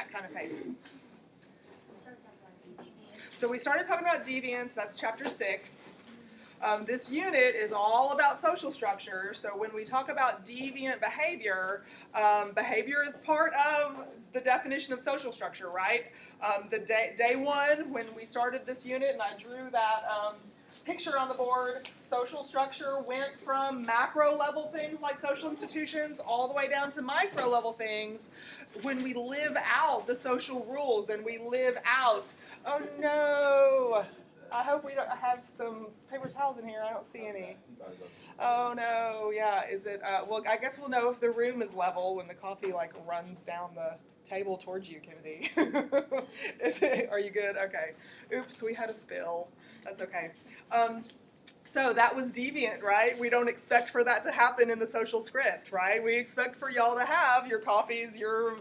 that kind of thing. So we started talking about deviance. That's chapter 6. This unit is all about social structure. So when we talk about deviant behavior, behavior is part of the definition of social structure, right? The day one, when we started this unit, and I drew that picture on the board, social structure went from macro level things like social institutions all the way down to micro level things when we live out the social rules and we live out, oh no, I hope we don't have some paper towels in here. I don't see any. Oh no, yeah, is it, well, I guess we'll know if the room is level when the coffee like runs down the table towards you, Kennedy. Are you good? Okay. Oops, we had a spill. That's okay. So that was deviant, right? We don't expect for that to happen in the social script, right? We expect for y'all to have your coffees, your,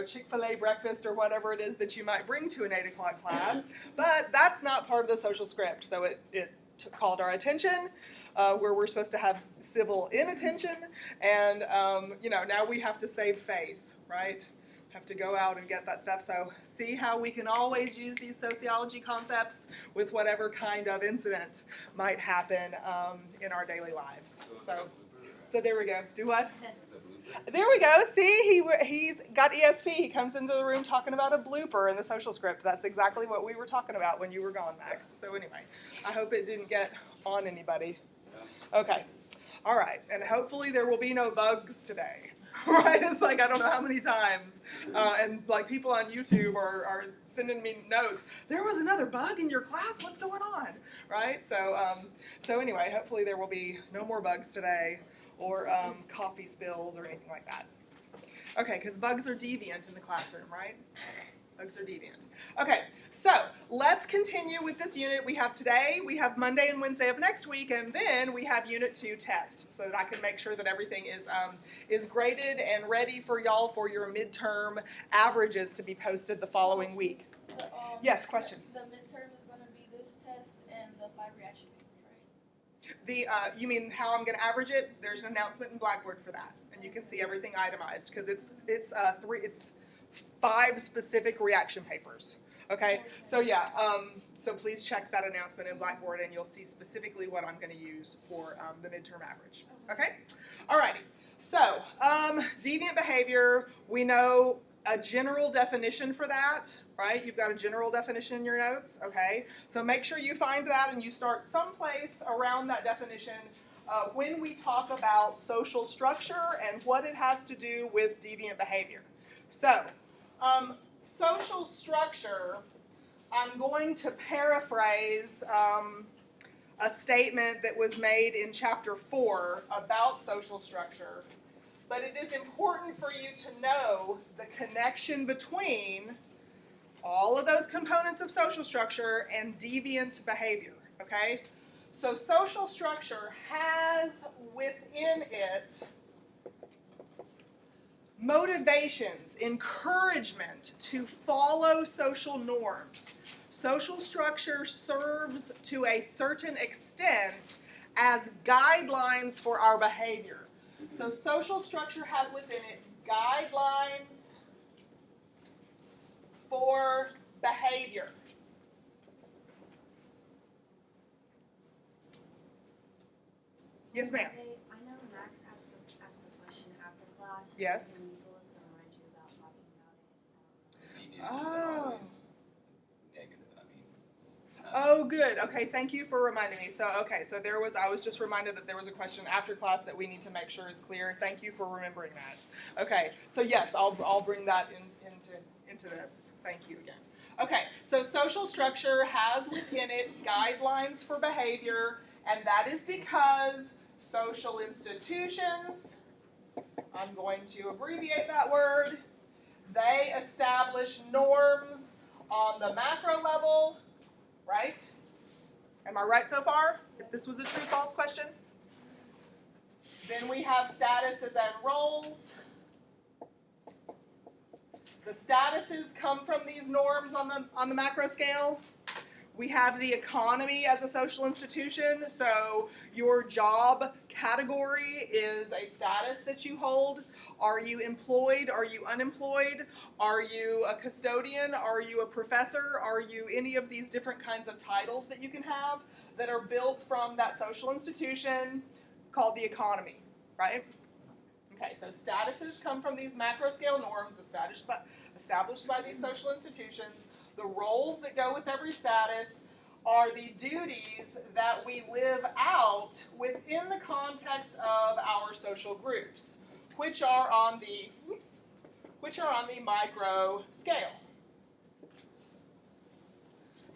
Chick-fil-A breakfast or whatever it is that you might bring to an 8 o'clock class, but that's not part of the social script. So it called our attention, where we're supposed to have civil inattention, and now we have to save face, right? Have to go out and get that stuff. So see how we can always use these sociology concepts with whatever kind of incident might happen in our daily lives. So there we go. Do what? There we go. See, he's got ESP. He comes into the room talking about a blooper in the social script. That's exactly what we were talking about when you were gone, Max. So anyway, I hope it didn't get on anybody. Okay. All right. And hopefully there will be no bugs today. Right? It's like, I don't know how many times. And like people on YouTube are sending me notes. There was another bug in your class. What's going on? Right? So anyway, hopefully there will be no more bugs today or coffee spills or anything like that. Okay, because bugs are deviant in the classroom, right? Bugs are deviant. Okay, so let's continue with this unit. We have Monday and Wednesday of next week, and then we have Unit 2 test, so that I can make sure that everything is graded and ready for y'all for your midterm averages to be posted the following week. Yes, question? The midterm is going to be this test and the 5 reaction papers, right? You mean how I'm going to average it? There's an announcement in Blackboard for that, and you can see everything itemized, because it's 5 specific reaction papers. Okay, so yeah, so please check that announcement in Blackboard and you'll see specifically what I'm going to use for the midterm average. Okay, alrighty. So deviant behavior, we know a general definition for that, right? You've got a general definition in your notes. Okay, so make sure you find that and you start someplace around that definition when we talk about social structure and what it has to do with deviant behavior. So social structure, I'm going to paraphrase a statement that was made in chapter 4 about social structure, but it is important for you to know the connection between all of those components of social structure and deviant behavior, okay? So social structure has within it motivations, encouragement to follow social norms. Social structure serves to a certain extent as guidelines for our behavior. So social structure has within it guidelines for behavior. Yes, ma'am. I know Max asked the question after class. Yes. And he told us to remind you about talking about it. Oh. Oh, good. Okay, thank you for reminding me. So, I was just reminded that there was a question after class that we need to make sure is clear. Thank you for remembering that. Okay, so yes, I'll bring that into this. Thank you again. Okay, so social structure has within it guidelines for behavior, and that is because social institutions, I'm going to abbreviate that word, they establish norms on the macro level, right? Am I right so far? If this was a true-false question? Then we have statuses and roles. The statuses come from these norms on the macro scale. We have the economy as a social institution, so your job category is a status that you hold. Are you employed? Are you unemployed? Are you a custodian? Are you a professor? Are you any of these different kinds of titles that you can have that are built from that social institution called the economy, right? Okay, so statuses come from these macro scale norms established by these social institutions. The roles that go with every status are the duties that we live out within the context of our social groups, which are on the micro scale.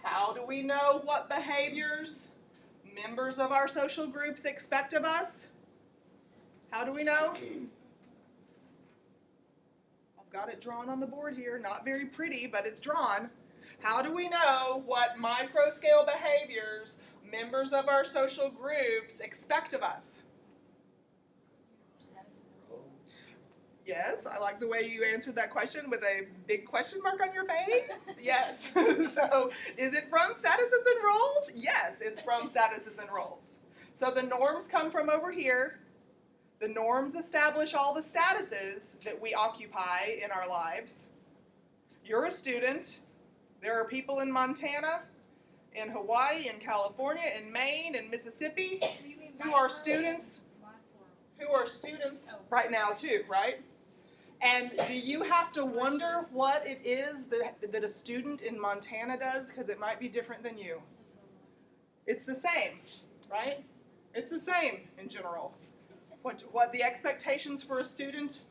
How do we know what behaviors members of our social groups expect of us? How do we know? I've got it drawn on the board here. Not very pretty, but it's drawn. How do we know what micro-scale behaviors members of our social groups expect of us? Yes, I like the way you answered that question with a big question mark on your face. Yes. So, is it from statuses and roles? Yes, it's from statuses and roles. So the norms come from over here. The norms establish all the statuses that we occupy in our lives. You're a student. There are people in Montana, in Hawaii, in California, in Maine, in Mississippi who are students right now too, right? And do you have to wonder what it is that a student in Montana does? Because it might be different than you. It's the same, right? It's the same in general. What the expectations for a student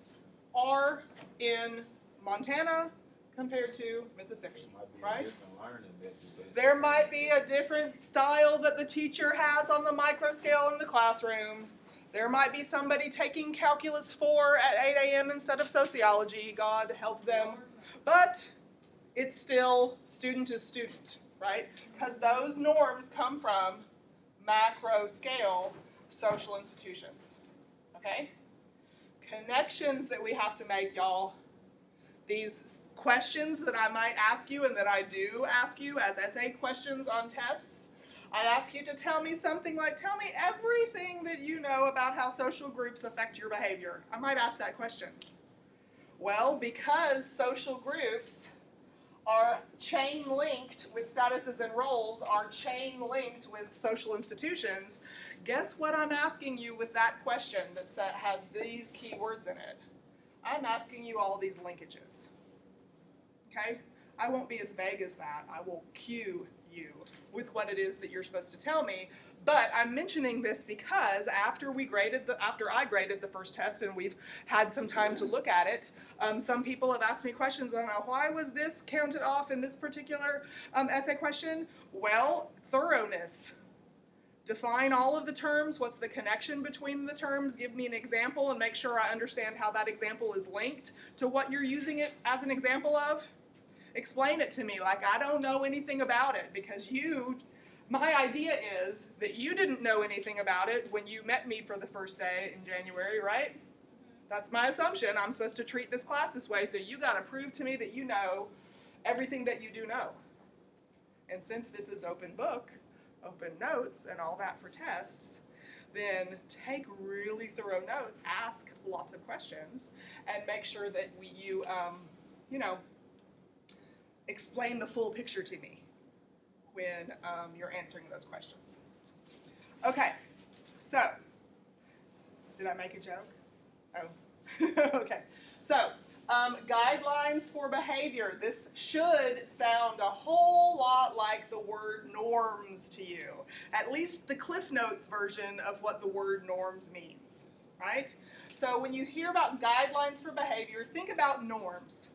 are in Montana compared to Mississippi, right? There might be a different style that the teacher has on the micro scale in the classroom. There might be somebody taking Calculus 4 at 8 a.m. instead of Sociology. God help them. But it's still student to student, right? Because those norms come from macro scale social institutions. Okay? Connections that we have to make, y'all. These questions that I might ask you and that I do ask you as essay questions on tests, I ask you to tell me something like, tell me everything that you know about how social groups affect your behavior. I might ask that question. Well, because social groups are chain linked with statuses and roles, are chain linked with social institutions, guess what I'm asking you with that question that has these key words in it? I'm asking you all these linkages. Okay? I won't be as vague as that. I will cue you with what it is that you're supposed to tell me. But I'm mentioning this because after I graded the first test and we've had some time to look at it, some people have asked me questions on why was this counted off in this particular essay question? Well, thoroughness. Define all of the terms. What's the connection between the terms? Give me an example and make sure I understand how that example is linked to what you're using it as an example of. Explain it to me like I don't know anything about it, because my idea is that you didn't know anything about it when you met me for the first day in January, right? That's my assumption. I'm supposed to treat this class this way, so you got to prove to me that you know everything that you do know. And since this is open book, open notes, and all that for tests, then take really thorough notes, ask lots of questions, and make sure that you explain the full picture to me when you're answering those questions. Okay, so, did I make a joke? Oh, okay. So, guidelines for behavior. This should sound a whole lot like the word norms to you. At least the Cliff Notes version of what the word norms means, right? So when you hear about guidelines for behavior, think about norms.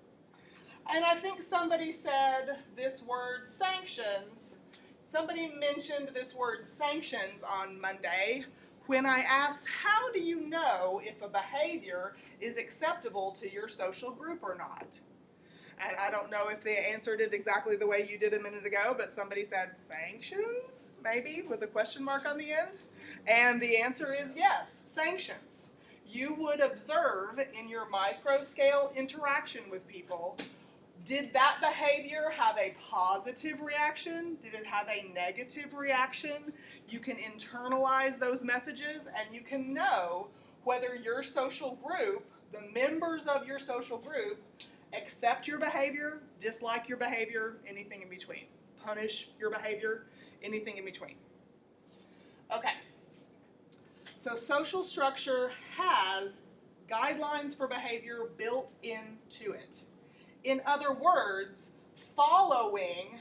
And I think somebody said this word sanctions. Somebody mentioned this word sanctions on Monday when I asked, how do you know if a behavior is acceptable to your social group or not? And I don't know if they answered it exactly the way you did a minute ago, but somebody said sanctions, maybe, with a question mark on the end. And the answer is yes, sanctions. You would observe in your micro-scale interaction with people Did that behavior have a positive reaction? Did it have a negative reaction? You can internalize those messages, and you can know whether your social group, the members of your social group, accept your behavior, dislike your behavior, anything in between. Punish your behavior, anything in between. Okay. So social structure has guidelines for behavior built into it. In other words, following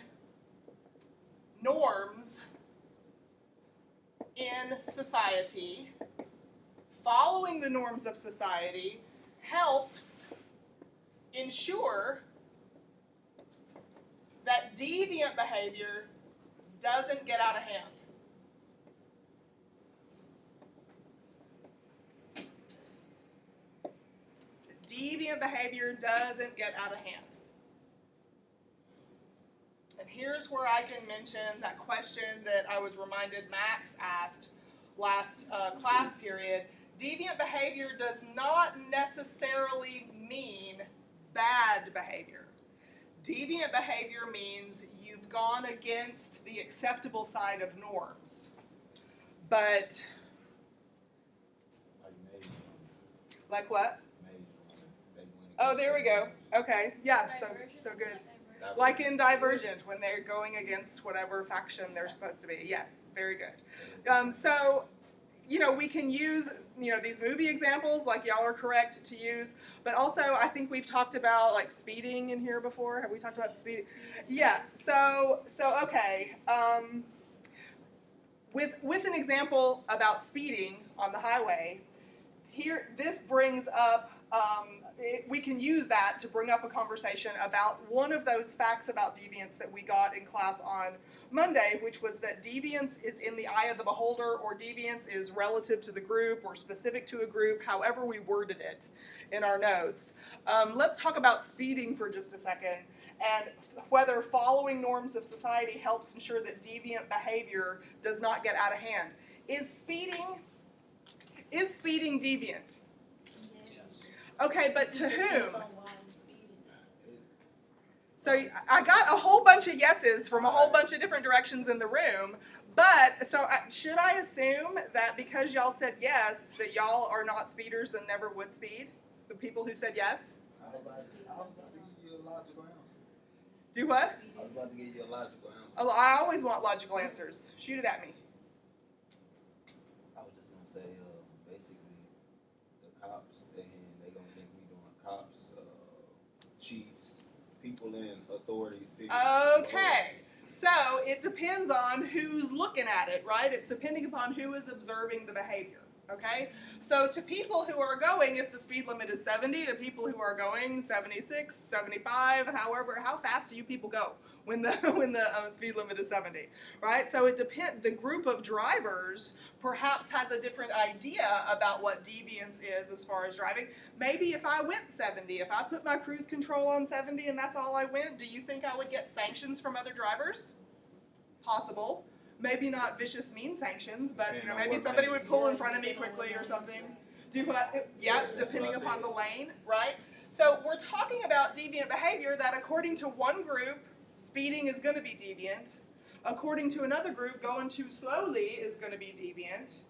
norms in society, following the norms of society helps ensure that deviant behavior doesn't get out of hand. Deviant behavior doesn't get out of hand. And here's where I can mention that question that I was reminded Max asked last class period. Deviant behavior does not necessarily mean bad behavior. Deviant behavior means you've gone against the acceptable side of norms. But, like what? Oh, there we go. Okay, yeah, so good. Like in Divergent, when they're going against whatever faction they're supposed to be. Yes, very good. So, we can use, these movie examples, like y'all are correct to use, but also I think we've talked about, like, speeding in here before. Have we talked about speeding? Yeah, so okay. With an example about speeding on the highway, here, this brings up, we can use that to bring up a conversation about one of those facts about deviance that we got in class on Monday, which was that deviance is in the eye of the beholder, or deviance is relative to the group or specific to a group, however we worded it in our notes. Let's talk about speeding for just a second, and whether following norms of society helps ensure that deviant behavior does not get out of hand. Is speeding deviant? Okay, but to whom? So I got a whole bunch of yeses from a whole bunch of different directions in the room, but so should I assume that because y'all said yes, that y'all are not speeders and never would speed? The people who said yes? I was about to give you a logical answer. Do what? I was about to give you a logical answer. Oh, I always want logical answers. Shoot it at me. I was just going to say, basically, the cops, and they going to think we doing cops, chiefs, people in authority figures. Okay. So it depends on who's looking at it, right? It's depending upon who is observing the behavior, okay? So to people who are going, if the speed limit is 70, to people who are going 76, 75, however, how fast do you people go when the speed limit is 70, right? So it depends. The group of drivers perhaps has a different idea about what deviance is as far as driving. Maybe if I went 70, if I put my cruise control on 70 and that's all I went, do you think I would get sanctions from other drivers? Possible. Maybe not vicious, mean sanctions, but maybe somebody would pull in front of me quickly or something. Do what? Yeah, depending upon the lane, right? So we're talking about deviant behavior that, according to one group, speeding is going to be deviant. According to another group, going too slowly is going to be deviant.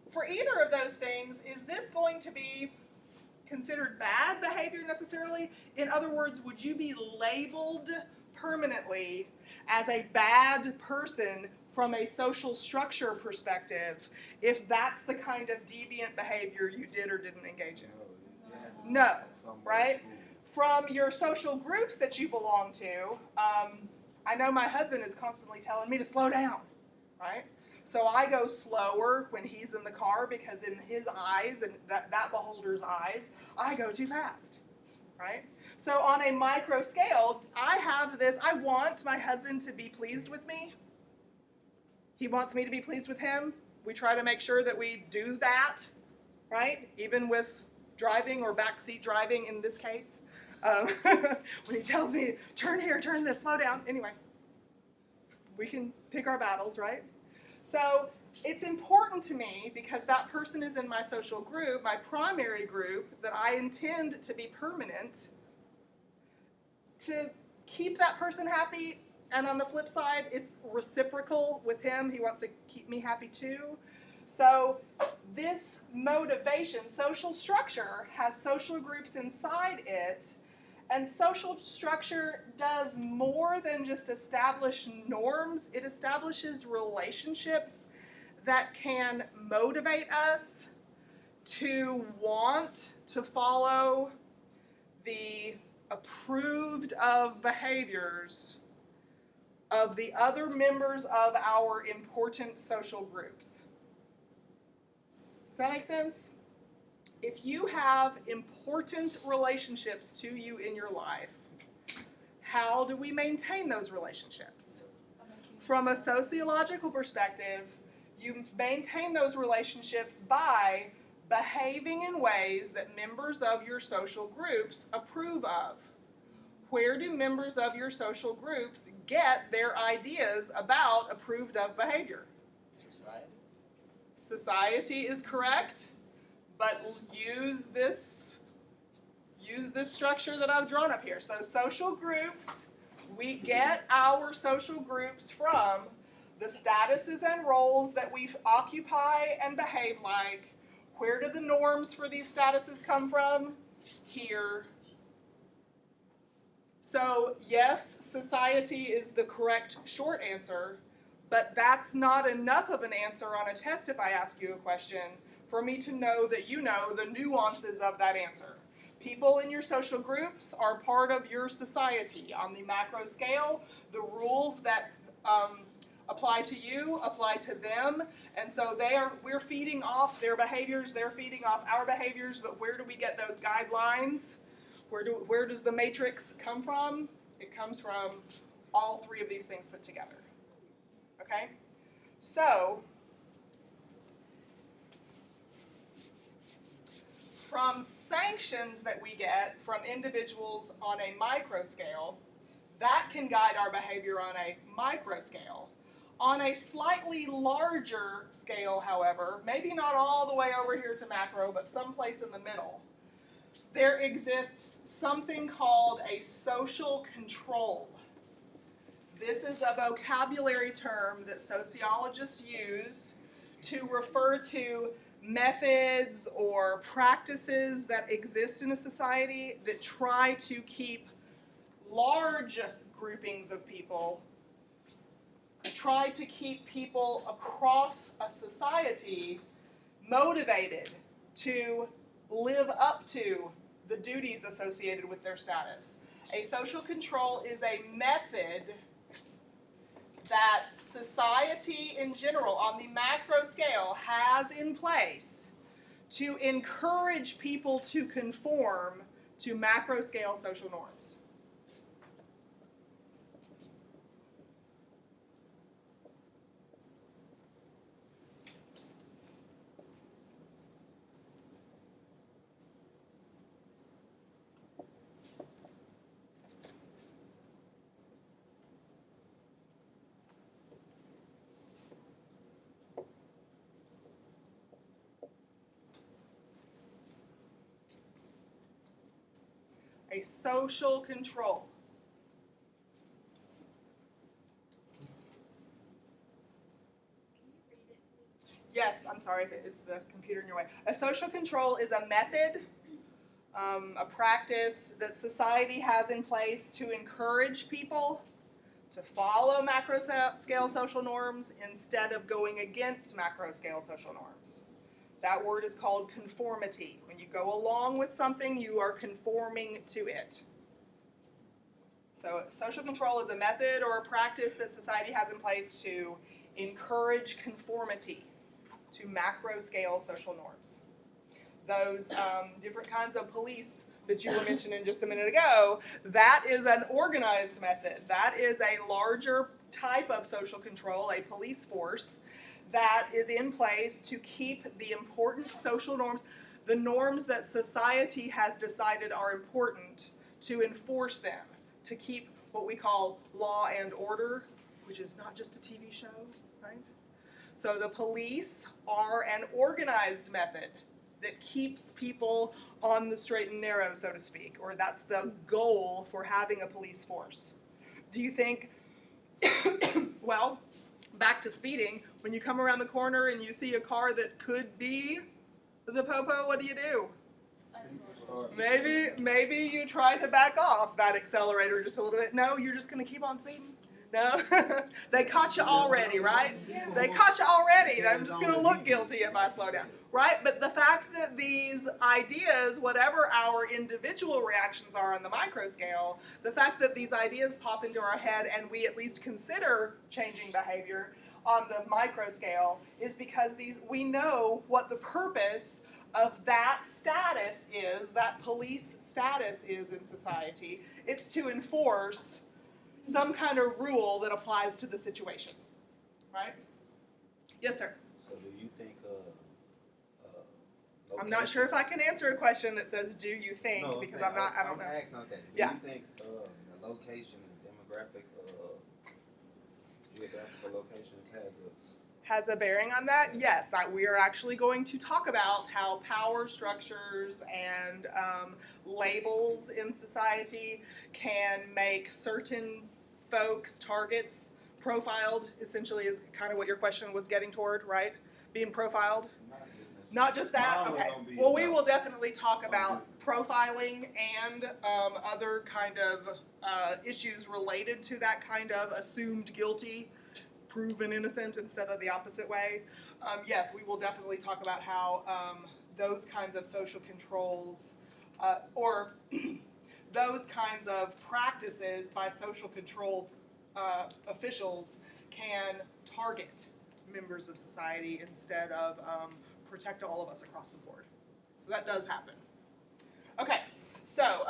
For either of those things, is this going to be considered bad behavior necessarily? In other words, would you be labeled permanently as a bad person from a social structure perspective if that's the kind of deviant behavior you did or didn't engage in? No, right? From your social groups that you belong to, I know my husband is constantly telling me to slow down, right? So I go slower when he's in the car because in his eyes, and that beholder's eyes, I go too fast, right? So on a micro scale, I want my husband to be pleased with me. He wants me to be pleased with him. We try to make sure that we do that, right? Even with driving or backseat driving in this case. When he tells me, turn here, turn this, slow down. Anyway, we can pick our battles, right? So it's important to me because that person is in my social group, my primary group, that I intend to be permanent. to keep that person happy, and on the flip side, it's reciprocal with him. He wants to keep me happy too. So this motivation, social structure, has social groups inside it, and social structure does more than just establish norms. It establishes relationships that can motivate us to want to follow the approved of behaviors of the other members of our important social groups. Does that make sense? If you have important relationships to you in your life, how do we maintain those relationships? From a sociological perspective, you maintain those relationships by behaving in ways that members of your social groups approve of. Where do members of your social groups get their ideas about approved of behavior? Society is correct, but use this structure that I've drawn up here. So social groups, we get our social groups from the statuses and roles that we occupy and behave like. Where do the norms for these statuses come from? Here. So yes, society is the correct short answer, but that's not enough of an answer on a test if I ask you a question for me to know that you know the nuances of that answer. People in your social groups are part of your society. On the macro scale, the rules that apply to you apply to them, and so we're feeding off their behaviors, they're feeding off our behaviors, but where do we get those guidelines? Where does the matrix come from? It comes from all three of these things put together. Okay? So, from sanctions that we get from individuals on a micro scale, that can guide our behavior on a micro scale. On a slightly larger scale, however, maybe not all the way over here to macro, but someplace in the middle, there exists something called a social control. This is a vocabulary term that sociologists use to refer to methods or practices that exist in a society that try to keep large groupings of people, try to keep people across a society motivated to live up to the duties associated with their status. A social control is a method that society in general, on the macro scale, has in place to encourage people to conform to macro scale social norms. A social control. Yes, I'm sorry if it's the computer in your way. A social control is a method, a practice that society has in place to encourage people to follow macro scale social norms instead of going against macro scale social norms. That word is called conformity. When you go along with something, you are conforming to it. So social control is a method or a practice that society has in place to encourage conformity to macro scale social norms. Those different kinds of police that you were mentioning just a minute ago, that is an organized method. That is a larger type of social control, a police force, that is in place to keep the important social norms, the norms that society has decided are important, to enforce them, to keep what we call law and order, which is not just a TV show, right? So the police are an organized method that keeps people on the straight and narrow, so to speak, or that's the goal for having a police force. Do you think, well, back to speeding, when you come around the corner and you see a car that could be the popo, what do? Maybe you try to back off that accelerator just a little bit. No, you're just going to keep on speeding. No, they caught you already, right? They caught you already. I'm just going to look guilty if I slow down, right? But the fact that these ideas, whatever our individual reactions are on the micro scale, the fact that these ideas pop into our head and we at least consider changing behavior on the micro scale is because we know what the purpose of that status is, that police status is in society. It's to enforce some kind of rule that applies to the situation, right? Yes, sir. So do you think I'm not sure if I can answer a question that says "Do you think?" No, because I don't know. Asking, okay. Do Yeah. you think the location and demographic, geographical location Has a bearing on that? Yes, we are actually going to talk about how power structures and labels in society can make certain folks, targets, profiled, essentially is kind of what your question was getting toward, right? Being profiled? Not just that? Okay. Well, we will definitely talk about profiling and other kind of issues related to that kind of assumed guilty, proven innocent instead of the opposite way. Yes, we will definitely talk about how those kinds of social controls or those kinds of practices by social control officials can target members of society instead of protect all of us across the board. So that does happen. Okay, so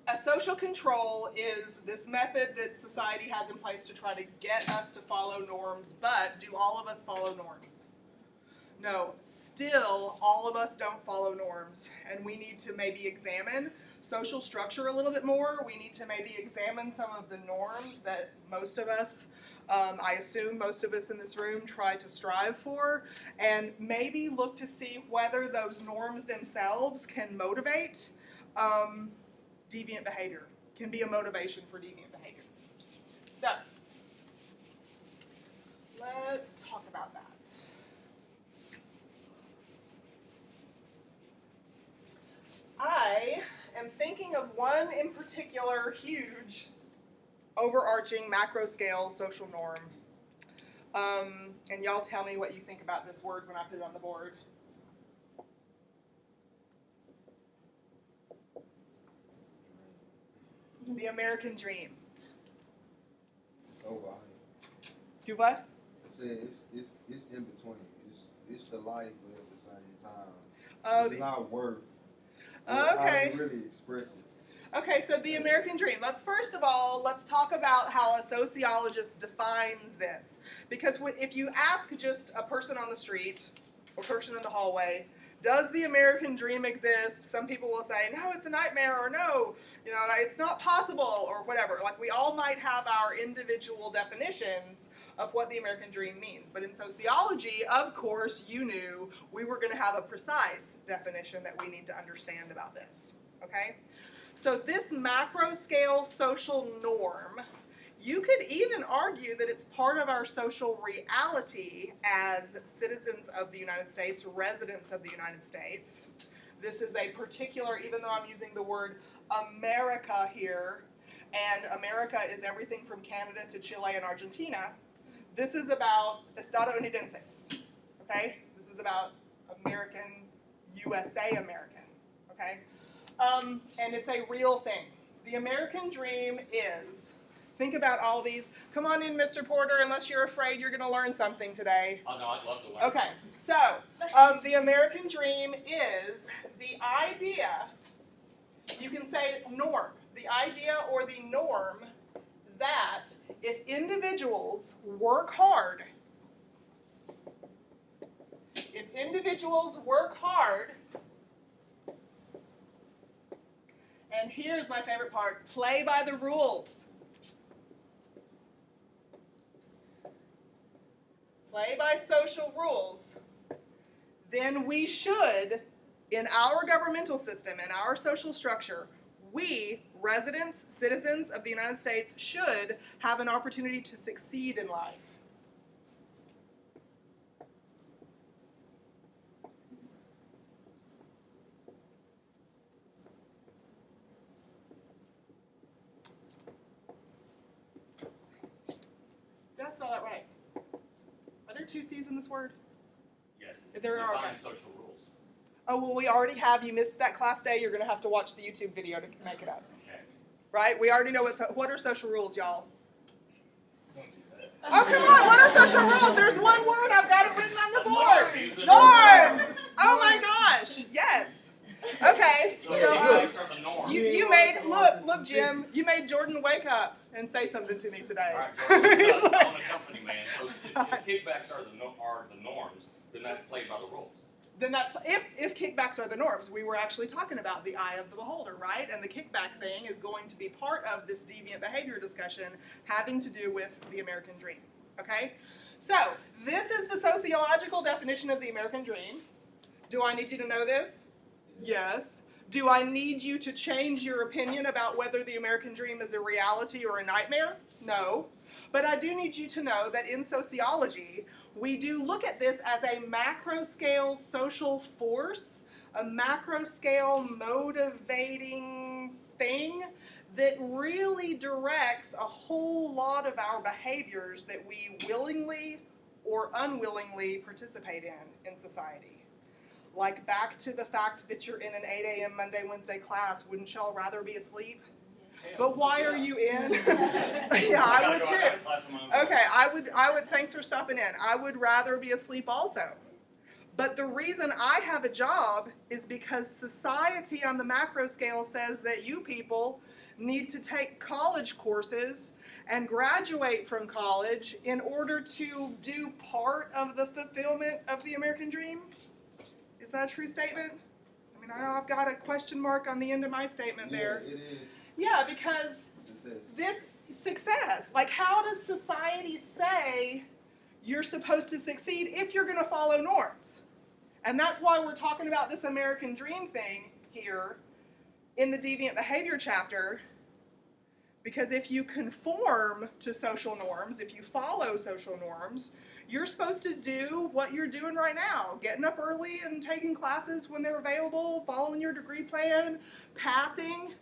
a social control is this method that society has in place to try to get us to follow norms, but do all of us follow norms? No, still all of us don't follow norms, and we need to maybe examine social structure a little bit more. We need to maybe examine some of the norms that most of us, I assume most of us in this room, try to strive for, and maybe look to see whether those norms themselves can motivate deviant behavior, can be a motivation for deviant behavior. So, let's talk about that. I am thinking of one in particular huge, overarching, macro scale social norm. And y'all tell me what you think about this word when I put it on the board. The American dream. It's over. Do what? I said it's in between. It's the life, but at the same time, Oh, it's not worth. Okay. I really express it. Okay, so the American dream. Let's talk about how a sociologist defines this. Because if you ask just a person on the street or person in the hallway, does the American dream exist? Some people will say, no, it's a nightmare, or no, it's not possible, or whatever. Like, we all might have our individual definitions of what the American dream means. But in sociology, of course, you knew we were going to have a precise definition that we need to understand about this. Okay? So this macro scale social norm, you could even argue that it's part of our social reality as citizens of the United States, residents of the United States. This is a particular, even though I'm using the word America here, and America is everything from Canada to Chile and Argentina, this is about estadounidenses, okay? This is about American, USA American, okay? And it's a real thing. The American dream is, think about all these, come on in, Mr. Porter, unless you're afraid you're going to learn something today. Oh no, I'd love to learn. Okay, so the American dream is the idea, you can say norm, the idea or the norm that if individuals work hard, and here's my favorite part, play by the rules. Play by social rules, then we should, in our governmental system, in our social structure, we, residents, citizens of the United States, should have an opportunity to succeed in life. Did I spell that right? Are there two C's in this word? Yes. There are. Define Okay. social rules. Oh, well, we already have. You missed that class day. You're going to have to watch the YouTube video to make it up. Okay. Right? We already know what are social rules, y'all. Don't do that. Oh, come on. What are social rules? There's one word. I've got it written on the board. Norms. Oh, my gosh. Yes. Okay. So So, kickbacks are the norm. you made, look, Jim, you made Jordan wake up and say something to me today. All right, Jordan, let's not own a company, man. So if kickbacks are the norms, then that's played by the rules. Then that's, if kickbacks are the norms, we were actually talking about the eye of the beholder, right? And the kickback thing is going to be part of this deviant behavior discussion having to do with the American dream, okay? So, this is the sociological definition of the American dream. Do I need you to know this? Yes. Do I need you to change your opinion about whether the American dream is a reality or a nightmare? No. But I do need you to know that in sociology, we do look at this as a macro scale social force, a macro scale motivating thing that really directs a whole lot of our behaviors that we willingly or unwillingly participate in society. Like back to the fact that you're in an 8 a.m. Monday, Wednesday class, wouldn't y'all rather be asleep? But why are you in? Yeah, I would too. Okay, I would, thanks for stopping in. I would rather be asleep also. But the reason I have a job is because society on the macro scale says that you people need to take college courses and graduate from college in order to do part of the fulfillment of the American dream. Is that a true statement? I mean, I know I've got a question mark on the end of my statement there. Yeah, it is. Yeah, because this success, like how does society say you're supposed to succeed if you're going to follow norms? And that's why we're talking about this American dream thing here in the deviant behavior chapter. Because if you conform to social norms, if you follow social norms, you're supposed to do what you're doing right now. Getting up early and taking classes when they're available, following your degree plan, passing,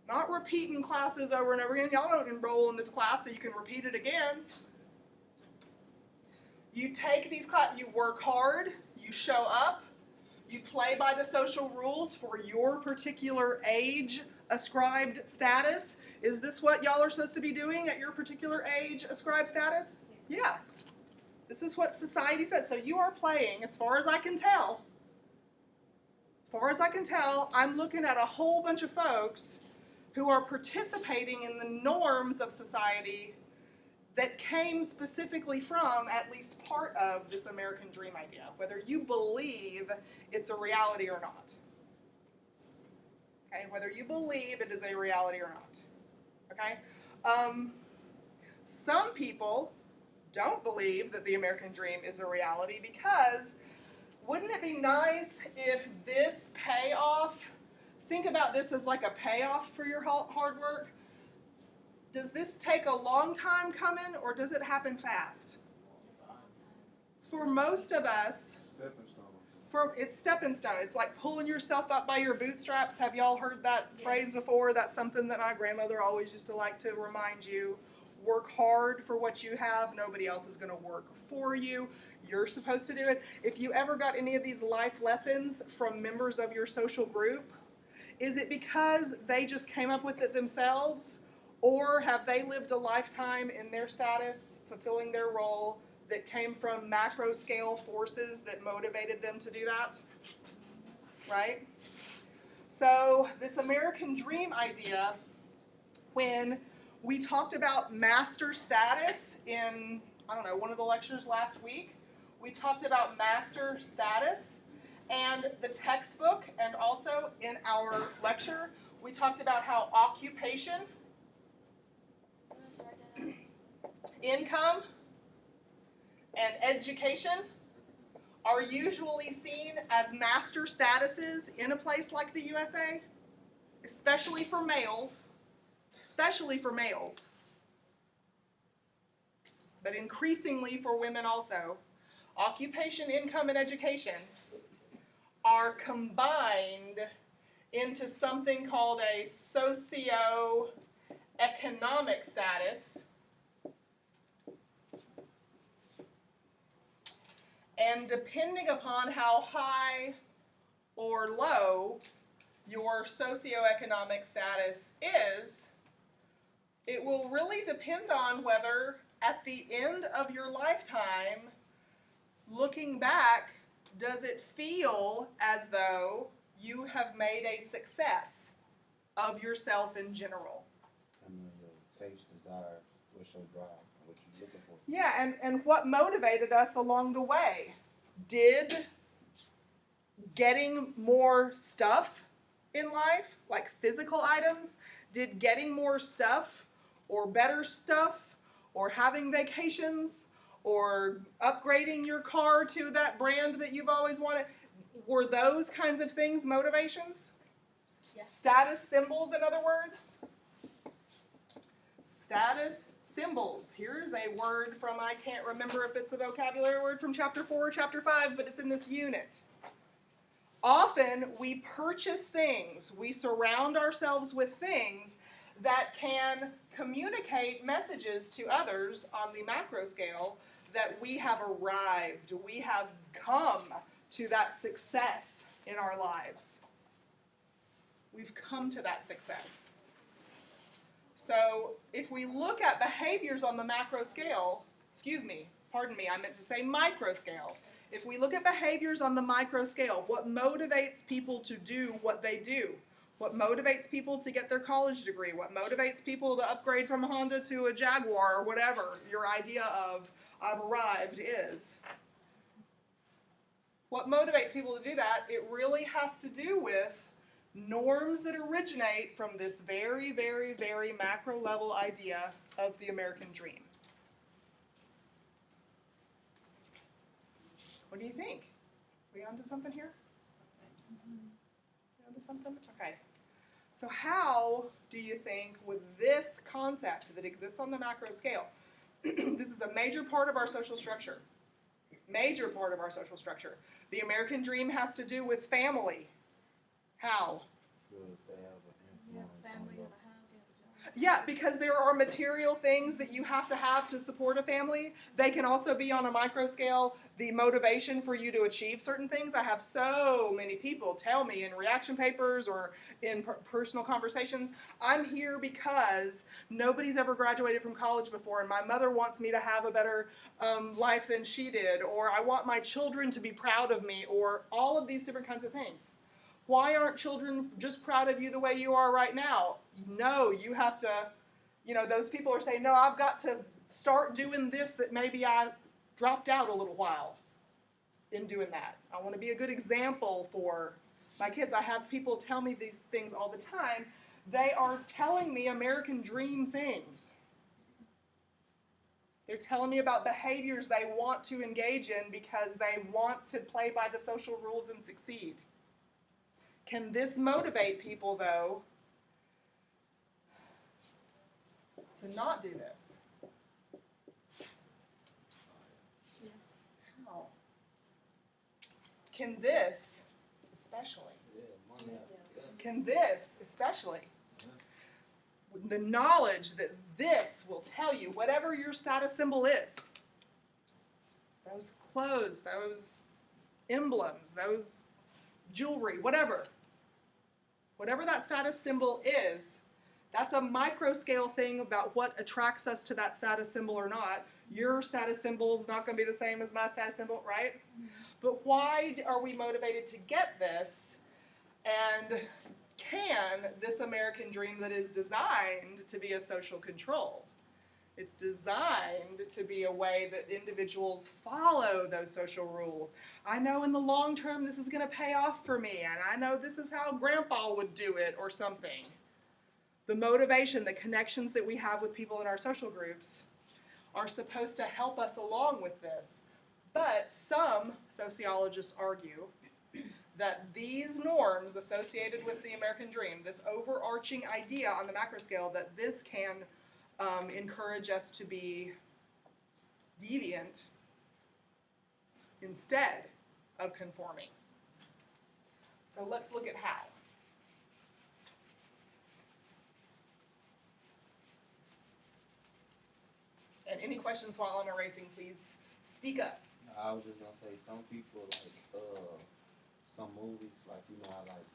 not repeating classes over and over again. Y'all don't enroll in this class so you can repeat it again. You take these classes, you work hard, you show up, you play by the social rules for your particular age ascribed status. Is this what y'all are supposed to be doing at your particular age ascribed status? Yeah. This is what society says. So you are playing, as far as I can tell, I'm looking at a whole bunch of folks who are participating in the norms of society that came specifically from at least part of this American dream idea, whether you believe it's a reality or not. Okay, whether you believe it is a reality or not. Okay? Some people don't believe that the American dream is a reality because wouldn't it be nice if this payoff, think about this as like a payoff for your hard work. Does this take a long time coming or does it happen fast? For most of us, it's stepping stone. It's like pulling yourself up by your bootstraps. Have y'all heard that phrase before? That's something that my grandmother always used to like to remind you. Work hard for what you have. Nobody else is going to work for you. You're supposed to do it. If you ever got any of these life lessons from members of your social group, is it because they just came up with it themselves? Or have they lived a lifetime in their status, fulfilling their role, that came from macro scale forces that motivated them to do that? Right? So this American dream idea, when we talked about master status in, I don't know, one of the lectures last week, we talked about master status, and the textbook, and also in our lecture, we talked about how occupation, income, and education are usually seen as master statuses in a place like the USA, especially for males, but increasingly for women also. Occupation, income, and education are combined into something called a socio-economic status. And depending upon how high or low your socioeconomic status is, it will really depend on whether at the end of your lifetime, looking back, does it feel as though you have made a success of yourself in general? I mean, your taste, desire, what's your drive, what you looking for. Yeah, and what motivated us along the way? Did getting more stuff in life, like physical items, did getting more stuff or better stuff or having vacations or upgrading your car to that brand that you've always wanted, were those kinds of things motivations? Yes. Status symbols, in other words? Status symbols. Here's a word from, I can't remember if it's a vocabulary word from chapter 4 or chapter 5, but it's in this unit. Often we purchase things, we surround ourselves with things that can communicate messages to others on the macro scale that we have arrived, we have come to that success in our lives. We've come to that success. So if we look at behaviors on the macro scale, I meant to say micro scale. If we look at behaviors on the micro scale, what motivates people to do what they do? What motivates people to get their college degree? What motivates people to upgrade from a Honda to a Jaguar or whatever your idea of I've arrived is? What motivates people to do that? It really has to do with norms that originate from this very, very, very macro level idea of the American dream. What do you think? Are we onto something here? Onto something? Okay. So how do you think with this concept that exists on the macro scale, this is a major part of our social structure. Major part of our social structure. The American dream has to do with family. How? Because they have an You have influence a family, on you the have a house, you have a job. Yeah, because there are material things that you have to support a family. They can also be on a micro scale, the motivation for you to achieve certain things. I have so many people tell me in reaction papers or in personal conversations, I'm here because nobody's ever graduated from college before and my mother wants me to have a better life than she did, or I want my children to be proud of me, or all of these different kinds of things. Why aren't children just proud of you the way you are right now? No, you have to, those people are saying, no, I've got to start doing this that maybe I dropped out a little while in doing that. I want to be a good example for my kids. I have people tell me these things all the time. They are telling me American dream things. They're telling me about behaviors they want to engage in because they want to play by the social rules and succeed. Can this motivate people, though, to not do this? Yes. How? Can this, especially, the knowledge that this will tell you, whatever your status symbol is, those clothes, those emblems, those jewelry, whatever that status symbol is, that's a micro scale thing about what attracts us to that status symbol or not. Your status symbol is not going to be the same as my status symbol, right? Mm-hmm. But why are we motivated to get this? And can this American dream that is designed to be a social control? It's designed to be a way that individuals follow those social rules. I know in the long term this is going to pay off for me, and I know this is how Grandpa would do it or something. The motivation, the connections that we have with people in our social groups are supposed to help us along with this. But some sociologists argue that these norms associated with the American dream, this overarching idea on the macro scale, that this can encourage us to be deviant instead of conforming. So let's look at how. And any questions while I'm erasing, please speak up. I was just gonna say some people like some movies, like you know how like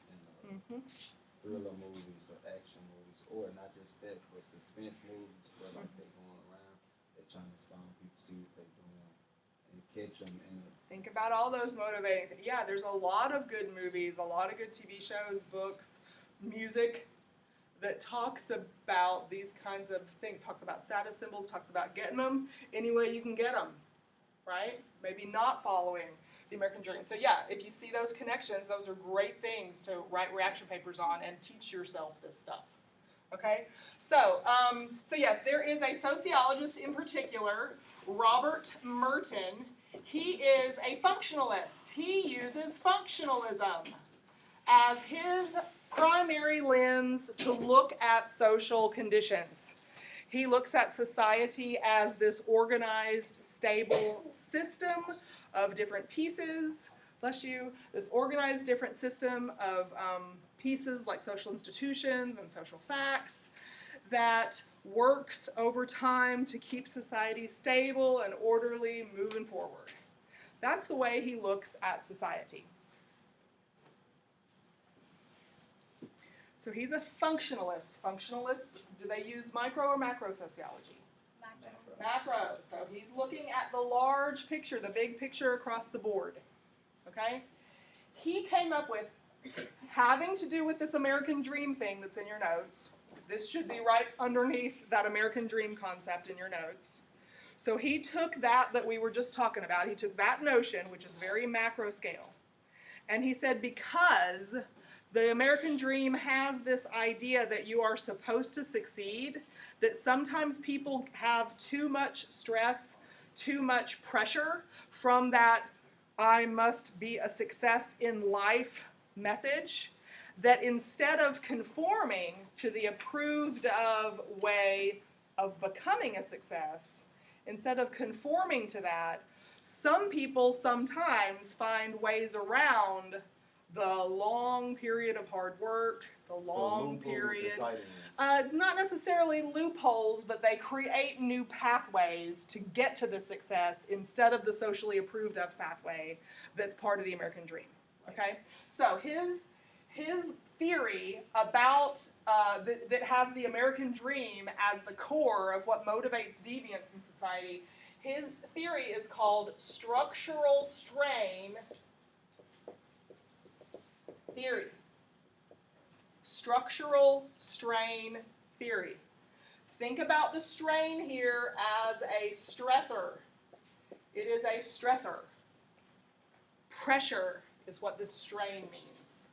in thriller movies or action movies, or not just that, but suspense movies where like they going around, they're trying to spy on people, see what they're doing, and catch them in a Think about all those motivating things. Yeah, there's a lot of good movies, a lot of good TV shows, books, music that talks about these kinds of things, talks about status symbols, talks about getting them any way you can get them, right? Maybe not following the American dream. So yeah, if you see those connections, those are great things to write reaction papers on and teach yourself this stuff. Okay, so yes, there is a sociologist in particular, Robert Merton. He is a functionalist. He uses functionalism as his primary lens to look at social conditions. He looks at society as this organized, stable system of different pieces, bless you, this organized different system of pieces like social institutions and social facts that works over time to keep society stable and orderly moving forward. That's the way he looks at society. So he's a functionalist. Functionalists, do they use micro or macro sociology? Macro. So he's looking at the large picture, the big picture across the board. Okay? He came up with, having to do with this American dream thing that's in your notes. This should be right underneath that American dream concept in your notes. So he took that we were just talking about, he took that notion, which is very macro scale, and he said because the American dream has this idea that you are supposed to succeed, that sometimes people have too much stress, too much pressure from that I must be a success in life message, that instead of conforming to the approved of way of becoming a success, instead of conforming to that, some people sometimes find ways around the long period of hard work, the long period, not necessarily loopholes, but they create new pathways to get to the success instead of the socially approved of pathway that's part of the American dream. Okay, so his theory about that has the American dream as the core of what motivates deviance in society. His theory is called structural strain theory. Structural strain theory. Think about the strain here as a stressor. It is a stressor. Pressure is what this strain means.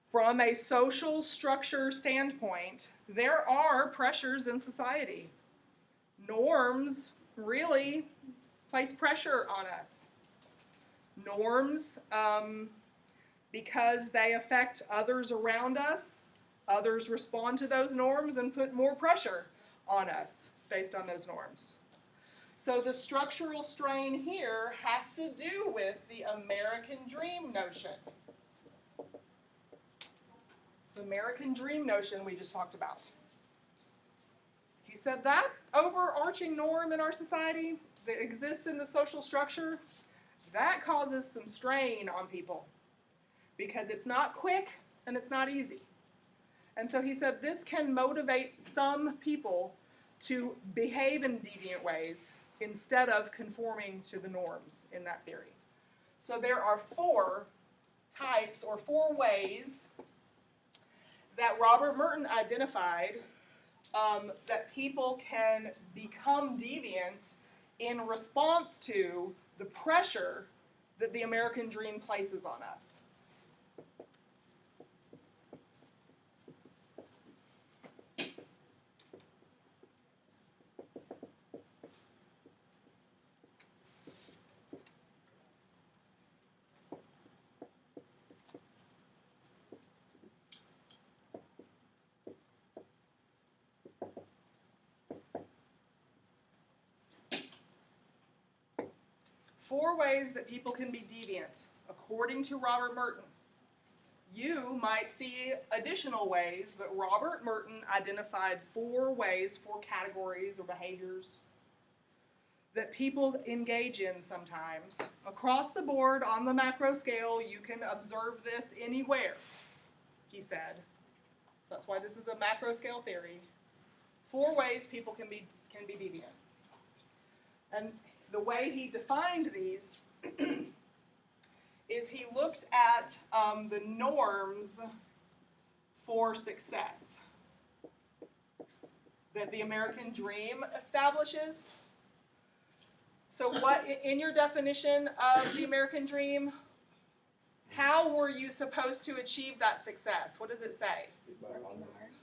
From a social structure standpoint, there are pressures in society. Norms really place pressure on us. Norms, because they affect others around us, others respond to those norms and put more pressure on us based on those norms. So the structural strain here has to do with the American dream notion. It's American dream notion we just talked about. He said that overarching norm in our society that exists in the social structure, that causes some strain on people because it's not quick and it's not easy. And so he said this can motivate some people to behave in deviant ways instead of conforming to the norms in that theory. So there are 4 types or 4 ways that Robert Merton identified that people can become deviant in response to the pressure that the American dream places on us. 4 ways that people can be deviant, according to Robert Merton. You might see additional ways, but Robert Merton identified 4 ways, 4 categories or behaviors that people engage in sometimes. Across the board, on the macro scale, you can observe this anywhere, he said. That's why this is a macro scale theory. 4 ways people can be deviant. And the way he defined these is he looked at the norms for success that the American dream establishes. So what, in your definition of the American dream, how were you supposed to achieve that success? What does it say?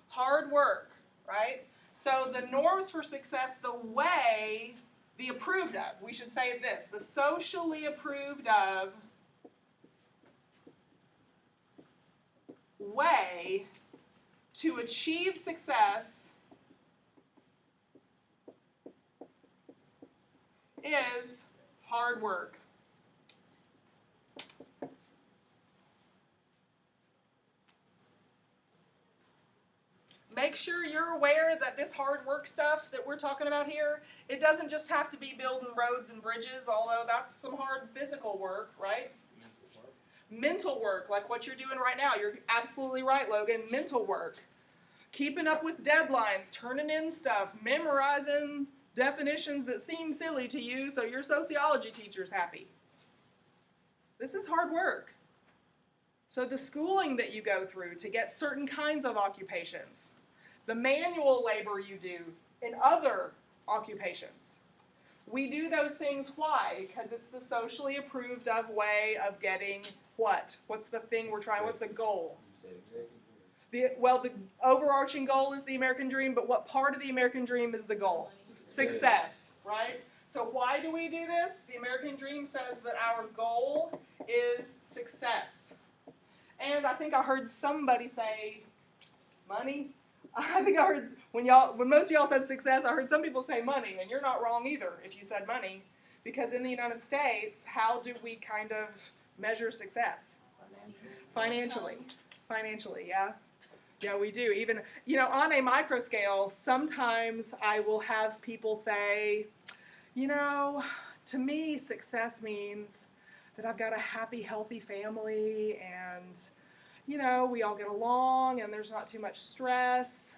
Hard work, right? So the norms for success, the way, the approved of, we should say this, the socially approved of way to achieve success is hard work. Make sure you're aware that this hard work stuff that we're talking about here, it doesn't just have to be building roads and bridges, although that's some hard physical work, right? Mental work, like what you're doing right now. You're absolutely right, Logan. Mental work. Keeping up with deadlines, turning in stuff, memorizing definitions that seem silly to you so your sociology teacher's happy. This is hard work. So the schooling that you go through to get certain kinds of occupations, the manual labor you do in other occupations. We do those things, why? Because it's the socially approved of way of getting what? What's the thing we're trying, what's the goal? The overarching goal is the American dream, but what part of the American dream is the goal? Success, right? So why do we do this? The American dream says that our goal is success. And I think I heard somebody say money. I think I heard when most of y'all said success, I heard some people say money, and you're not wrong either if you said money, because in the United States, how do we kind of measure success? Financially, yeah. Yeah, we do. Even, on a micro scale, sometimes I will have people say, to me, success means that I've got a happy, healthy family, and we all get along and there's not too much stress.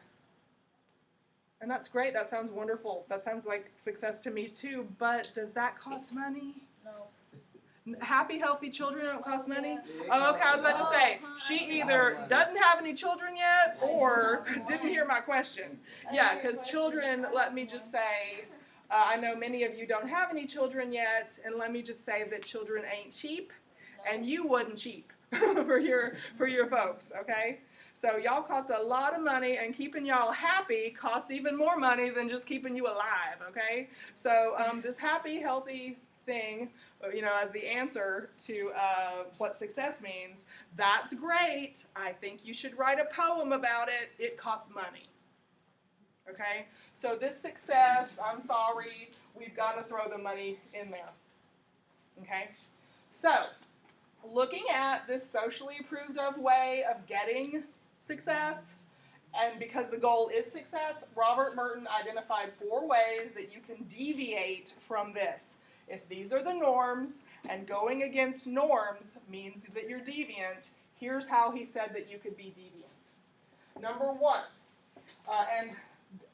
And that's great. That sounds wonderful. That sounds like success to me too. But does that cost money? No. Happy, healthy children don't cost money? Oh, okay, I was about to say, she either doesn't have any children yet or didn't hear my question. Yeah, because children, let me just say, I know many of you don't have any children yet, and let me just say that children ain't cheap, and you wouldn't cheap. for your folks, okay? So y'all cost a lot of money, and keeping y'all happy costs even more money than just keeping you alive, okay? So this happy, healthy thing, as the answer to what success means, that's great. I think you should write a poem about it. It costs money, okay? So this success, I'm sorry, we've got to throw the money in there, okay? So looking at this socially approved of way of getting success, and because the goal is success, Robert Merton identified 4 ways that you can deviate from this. If these are the norms, and going against norms means that you're deviant, here's how he said that you could be deviant. Number 1, and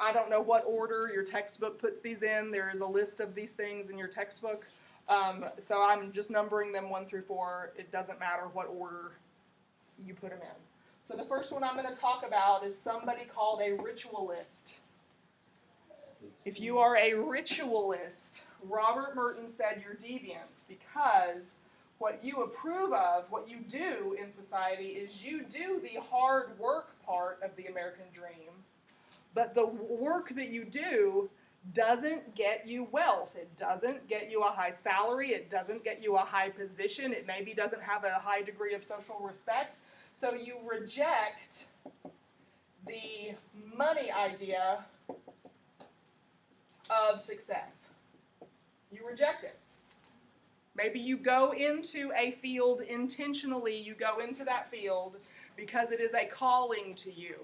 I don't know what order your textbook puts these in. There is a list of these things in your textbook. So I'm just numbering them 1 through 4. It doesn't matter what order you put them in. So the first one I'm going to talk about is somebody called a ritualist. If you are a ritualist, Robert Merton said you're deviant because what you approve of, what you do in society is you do the hard work part of the American dream, but the work that you do doesn't get you wealth. It doesn't get you a high salary. It doesn't get you a high position. It maybe doesn't have a high degree of social respect. So you reject the money idea of success. You reject it. Maybe you go into a field intentionally. You go into that field because it is a calling to you.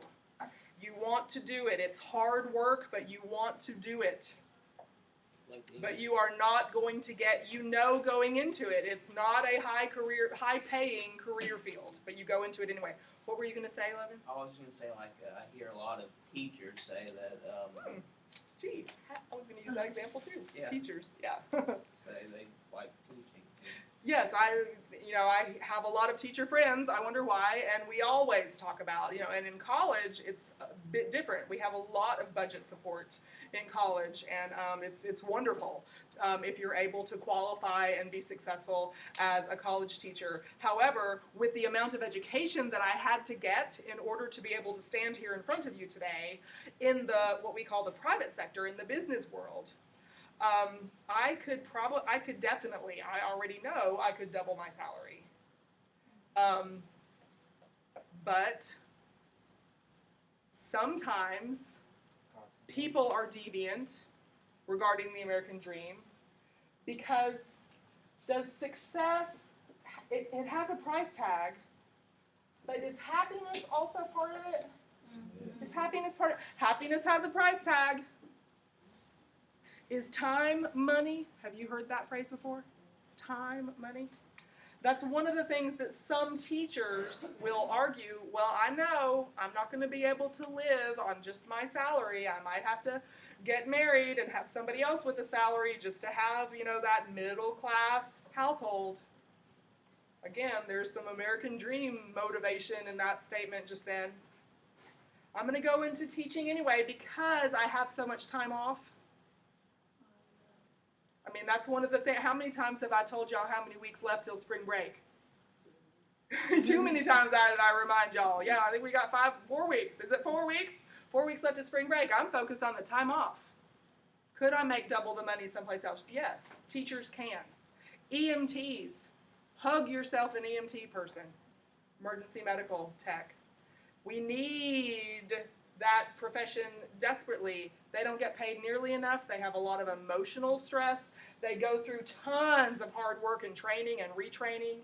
You want to do it. It's hard work, but you want to do it. But you are not going to get, going into it, it's not a high paying career field, but you go into it anyway. What were you going to say, Levin? I was going to say, I hear a lot of teachers say that, Gee, I was going to use that example too. Yeah. Teachers, yeah. say they like teaching. Yes, I have a lot of teacher friends. I wonder why, and we always talk about, and in college it's a bit different. We have a lot of budget support in college, and it's wonderful if you're able to qualify and be successful as a college teacher. However, with the amount of education that I had to get in order to be able to stand here in front of you today, in what we call the private sector, in the business world, I could definitely, I already know I could double my salary. But sometimes people are deviant regarding the American dream because does success, it has a price tag, but is happiness also part of it? Is happiness part of it? Happiness has a price tag. Is time money? Have you heard that phrase before? Is time money? That's one of the things that some teachers will argue, well, I know I'm not going to be able to live on just my salary. I might have to get married and have somebody else with a salary just to have, that middle class household. Again, there's some American dream motivation in that statement just then. I'm going to go into teaching anyway because I have so much time off. I mean, that's one of the things. How many times have I told y'all how many weeks left till spring break? Too many times I remind y'all. Yeah, I think we got 4 weeks. Is it 4 weeks? 4 weeks left to spring break. I'm focused on the time off. Could I make double the money someplace else? Yes, teachers can. EMTs, hug yourself an EMT person. Emergency medical tech. We need that profession desperately. They don't get paid nearly enough. They have a lot of emotional stress. They go through tons of hard work and training and retraining.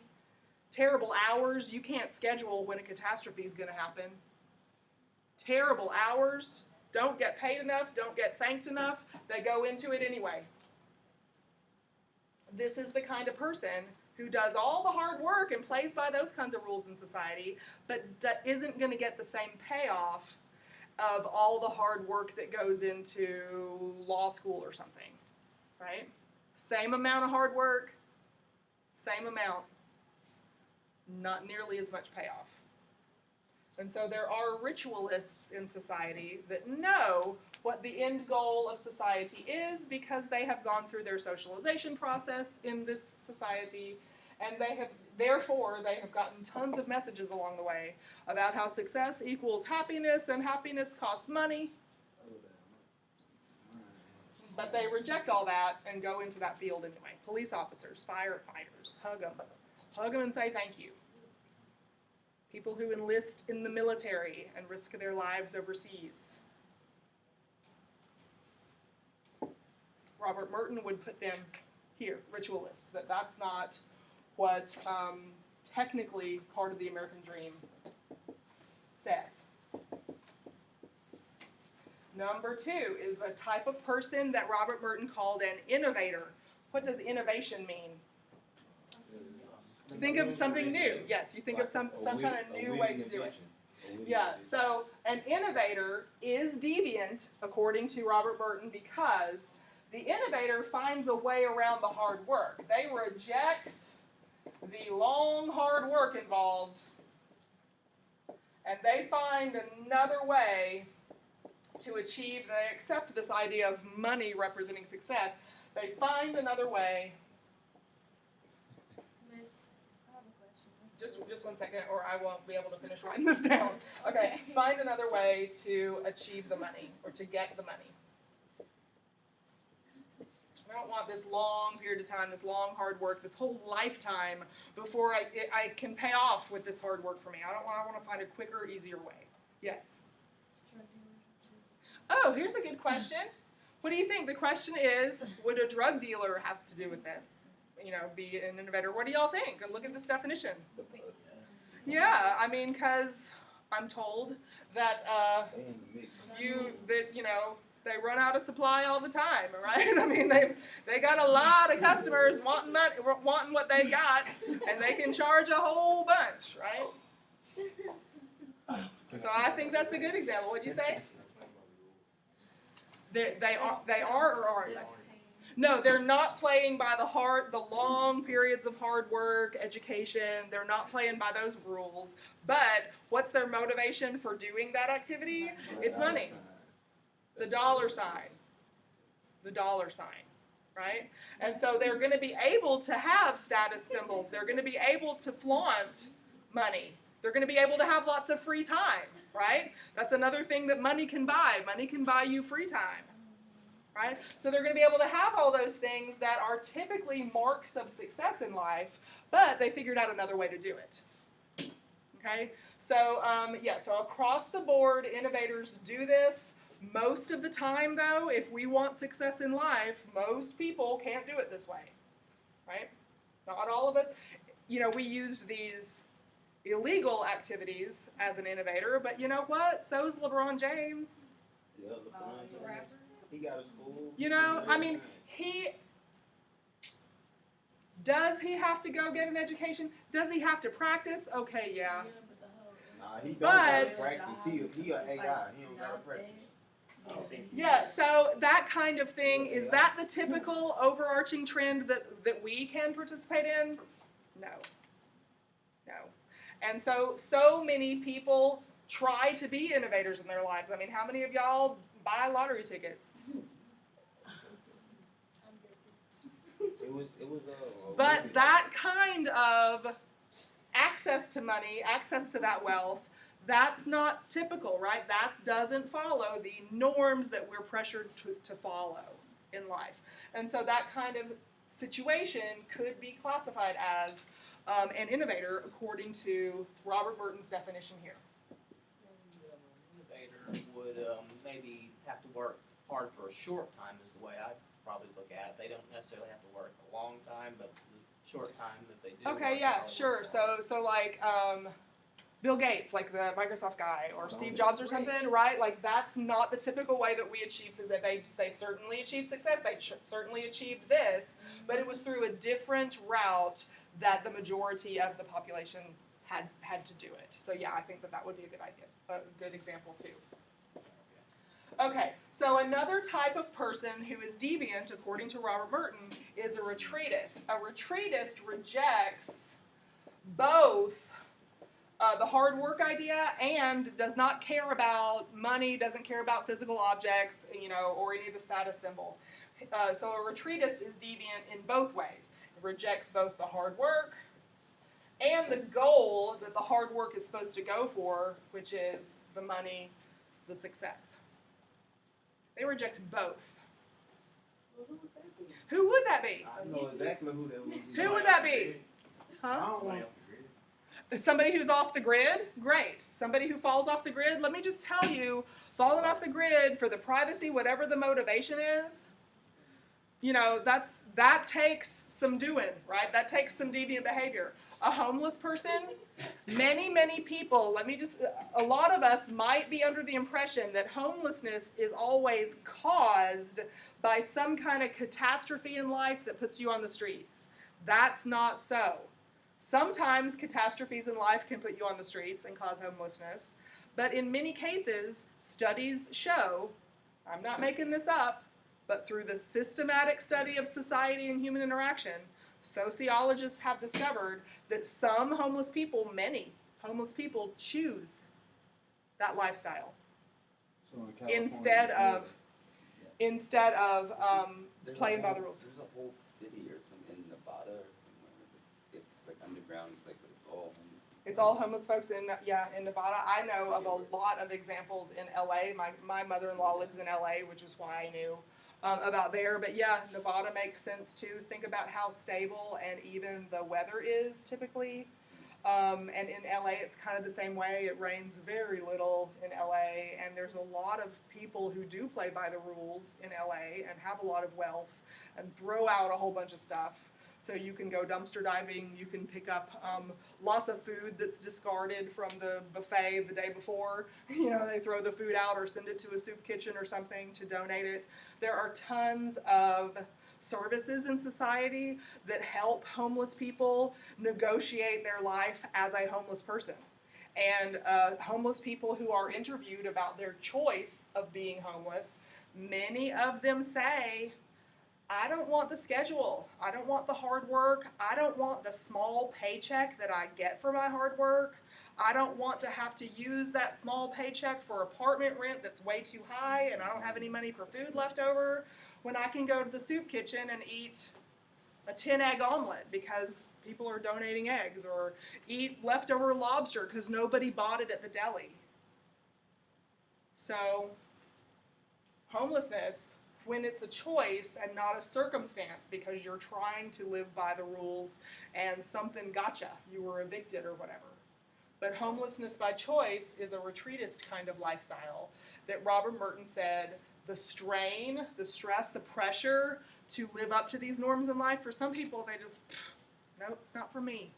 Terrible hours. You can't schedule when a catastrophe is going to happen. Terrible hours. Don't get paid enough. Don't get thanked enough. They go into it anyway. This is the kind of person who does all the hard work and plays by those kinds of rules in society, but isn't going to get the same payoff of all the hard work that goes into law school or something, right? Same amount of hard work, same amount, not nearly as much payoff. And so there are ritualists in society that know what the end goal of society is because they have gone through their socialization process in this society, and therefore they have gotten tons of messages along the way about how success equals happiness and happiness costs money. But they reject all that and go into that field anyway. Police officers, firefighters, hug them. Hug them and say thank you. People who enlist in the military and risk their lives overseas. Robert Merton would put them here, ritualist. That's not what technically part of the American dream says. Number 2 is a type of person that Robert Merton called an innovator. What does innovation mean? Think of something new. Yes, you think of some kind of new way to do it. Yeah, so an innovator is deviant, according to Robert Merton, because the innovator finds a way around the hard work. They reject the long, hard work involved, and they find another way to achieve, they accept this idea of money representing success. They find another way. Miss, I have a question. Just 1 second, or I won't be able to finish writing this down. Okay, find another way to achieve the money, or to get the money. I don't want this long period of time, this long hard work, this whole lifetime before I can pay off with this hard work for me. I want to find a quicker, easier way. Yes? Oh, here's a good question. What do you think? The question is, would a drug dealer have to do with that? be an innovator. What do y'all think? Look at this definition. The, Yeah, I mean, because I'm told that they in the mix. they run out of supply all the time, right? I mean, they got a lot of customers wanting money, wanting what they got, and they can charge a whole bunch, right? So I think that's a good example. What'd you say? They are or aren't? No, they're not playing by the long periods of hard work, education. They're not playing by those rules. But what's their motivation for doing that activity? It's money. The dollar sign. The dollar sign, right? And so they're going to be able to have status symbols. They're going to be able to flaunt money. They're going to be able to have lots of free time, right? That's another thing that money can buy. Money can buy you free time. Right? So they're going to be able to have all those things that are typically marks of success in life, but they figured out another way to do it. Okay? So, so across the board, innovators do this. Most of the time, though, if we want success in life, most people can't do it this way. Right? Not all of us. We used these illegal activities as an innovator, but you know what? So's LeBron James. Yeah, LeBron James. He got a school. Does he have to go get an education? Does he have to practice? Okay, yeah. Nah, he don't gotta practice. He an AI. He don't gotta practice. Yeah, so that kind of thing, is that the typical overarching trend that we can participate in? No. And so many people try to be innovators in their lives. I mean, how many of y'all buy lottery tickets? But that kind of access to money, access to that wealth, that's not typical, right? That doesn't follow the norms that we're pressured to follow in life. And so that kind of situation could be classified as an innovator according to Robert Burton's definition here. Innovator would maybe have to work hard for a short time is the way I probably look at it. They don't necessarily have to work a long time, but the short time that they do. Okay, yeah, sure. So like Bill Gates, like the Microsoft guy, or Steve Jobs or something, right? Like that's not the typical way that we achieve success. They certainly achieved success. They certainly achieved this, but it was through a different route that the majority of the population had to do it. So yeah, I think that would be a good idea, a good example too. Okay, so another type of person who is deviant, according to Robert Burton, is a retreatist. A retreatist rejects both the hard work idea and does not care about money, doesn't care about physical objects, or any of the status symbols. So a retreatist is deviant in both ways. It rejects both the hard work and the goal that the hard work is supposed to go for, which is the money, the success. They reject both. Who would that be? I know exactly who that would be. Who would that be? Huh? Somebody who's off the grid? Great. Somebody who falls off the grid? Let me just tell you, falling off the grid for the privacy, whatever the motivation is, that takes some doing, right? That takes some deviant behavior. A homeless person, many people, a lot of us might be under the impression that homelessness is always caused by some kind of catastrophe in life that puts you on the streets. That's not so. Sometimes catastrophes in life can put you on the streets and cause homelessness, but in many cases, studies show, I'm not making this up, but through the systematic study of society and human interaction, sociologists have discovered that some homeless people, many homeless people, choose that lifestyle instead of playing by the rules. There's a whole city or something in Nevada or somewhere. It's like underground. It's like, but it's all homeless people. It's all homeless folks in Nevada. I know of a lot of examples in LA. My mother-in-law lives in LA, which is why I knew about there. But yeah, Nevada makes sense too. Think about how stable and even the weather is typically. And in LA, it's kind of the same way. It rains very little in LA, and there's a lot of people who do play by the rules in LA and have a lot of wealth and throw out a whole bunch of stuff. So you can go dumpster diving, you can pick up lots of food that's discarded from the buffet the day before. You know, they throw the food out or send it to a soup kitchen or something to donate it. There are tons of services in society that help homeless people negotiate their life as a homeless person. And homeless people who are interviewed about their choice of being homeless, many of them say, I don't want the schedule. I don't want the hard work. I don't want the small paycheck that I get for my hard work. I don't want to have to use that small paycheck for apartment rent that's way too high and I don't have any money for food left over when I can go to the soup kitchen and eat a 10-egg omelet because people are donating eggs, or eat leftover lobster because nobody bought it at the deli. So, homelessness, when it's a choice and not a circumstance because you're trying to live by the rules and something gotcha, you were evicted or whatever. But homelessness by choice is a retreatist kind of lifestyle that Robert Merton said the strain, the stress, the pressure to live up to these norms in life, for some people, they just, no, it's not for me.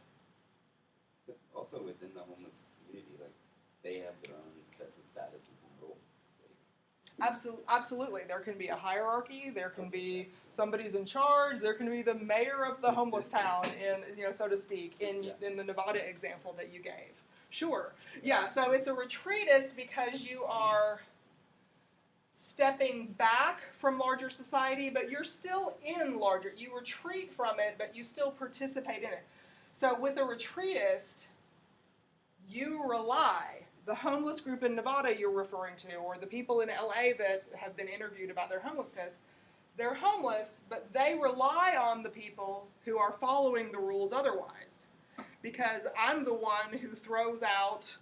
But also within the homeless community, like, they have their own sets of statuses and roles. Absolutely. There can be a hierarchy. There can be somebody's in charge. There can be the mayor of the homeless town, so to speak, in the Nevada example that you gave. Sure. Yeah. So it's a retreatist because you are stepping back from larger society, but you're still in larger. You retreat from it, but you still participate in it. So with a retreatist, you rely. The homeless group in Nevada you're referring to, or the people in LA that have been interviewed about their homelessness, they're homeless, but they rely on the people who are following the rules otherwise. Because I'm the one who throws out,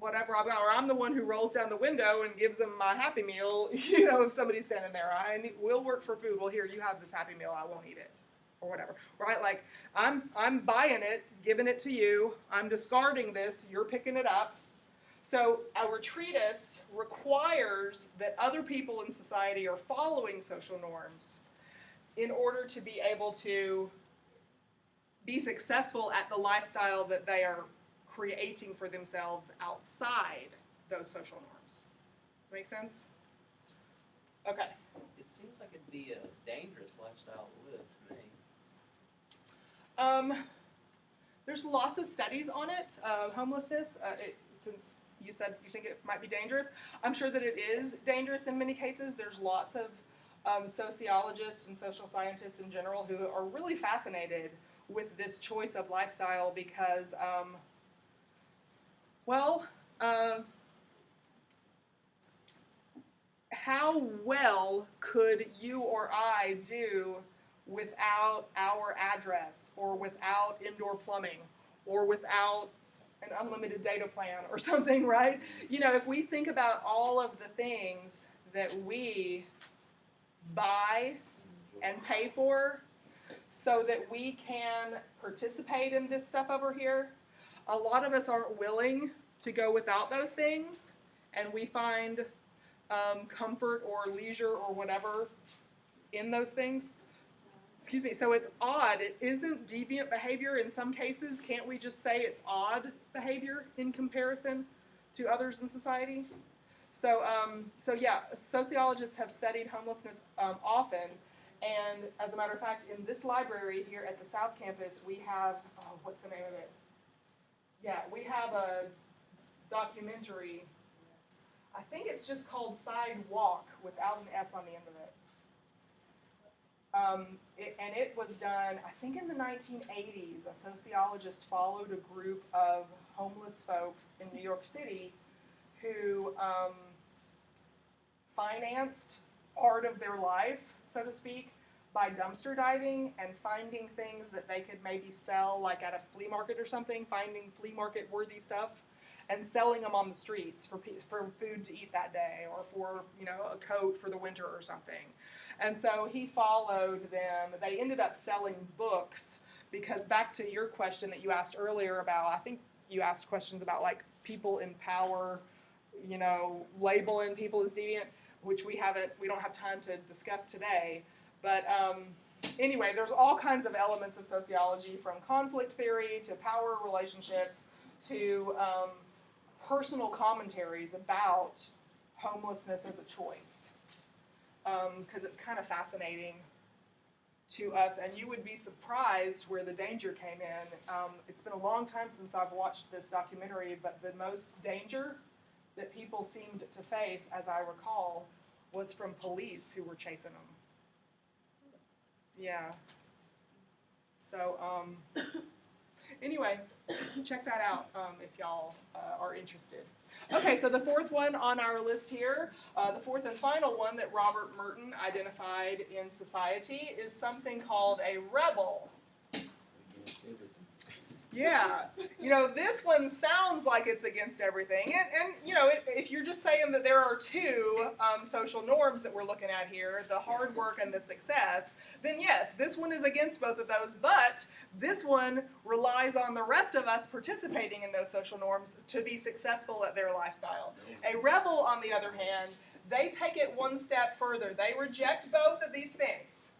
whatever I've got, or I'm the one who rolls down the window and gives them my Happy Meal, if somebody's standing there. We'll work for food. Well, here, you have this Happy Meal. I won't eat it. Or whatever, right? Like, I'm buying it, giving it to you, I'm discarding this, you're picking it up. So a retreatist requires that other people in society are following social norms in order to be able to be successful at the lifestyle that they are creating for themselves outside those social norms. Make sense? Okay. It seems like it'd be a dangerous lifestyle to live to me. There's lots of studies on it, homelessness, since you said you think it might be dangerous. I'm sure that it is dangerous in many cases. There's lots of sociologists and social scientists in general who are really fascinated with this choice of lifestyle because, how well could you or I do without our address, or without indoor plumbing, or without an unlimited data plan or something, right? If we think about all of the things that we buy and pay for so that we can participate in this stuff over here, a lot of us aren't willing to go without those things, and we find comfort or leisure or whatever in those things. Excuse me, so it's odd. It isn't deviant behavior in some cases. Can't we just say it's odd behavior in comparison to others in society? So yeah, sociologists have studied homelessness often, and as a matter of fact, in this library here at the South Campus, we have, what's the name of it? Yeah, we have a documentary. I think it's just called Sidewalk without an S on the end of it. And it was done, I think in the 1980s. A sociologist followed a group of homeless folks in New York City who financed part of their life, so to speak, by dumpster diving and finding things that they could maybe sell, like at a flea market or something, finding flea market worthy stuff and selling them on the streets for food to eat that day, or for a coat for the winter or something. And so he followed them. They ended up selling books because, back to your question that you asked earlier about, I think you asked questions about like people in power, labeling people as deviant, which we don't have time to discuss today. But Anyway, there's all kinds of elements of sociology, from conflict theory to power relationships to personal commentaries about homelessness as a choice, because it's kind of fascinating to us, and you would be surprised where the danger came in. It's been a long time since I've watched this documentary, but the most danger that people seemed to face, as I recall, was from police who were chasing them. Yeah. So, anyway, check that out if y'all are interested. Okay, so the fourth one on our list here, the fourth and final one that Robert Merton identified in society is something called a rebel. Against everything. Yeah, this one sounds like it's against everything, and if you're just saying that there are two social norms that we're looking at here, the hard work and the success, then yes, this one is against both of those, but this one relies on the rest of us participating in those social norms to be successful at their lifestyle. A rebel, on the other hand, they take it one step further. They reject both of these things.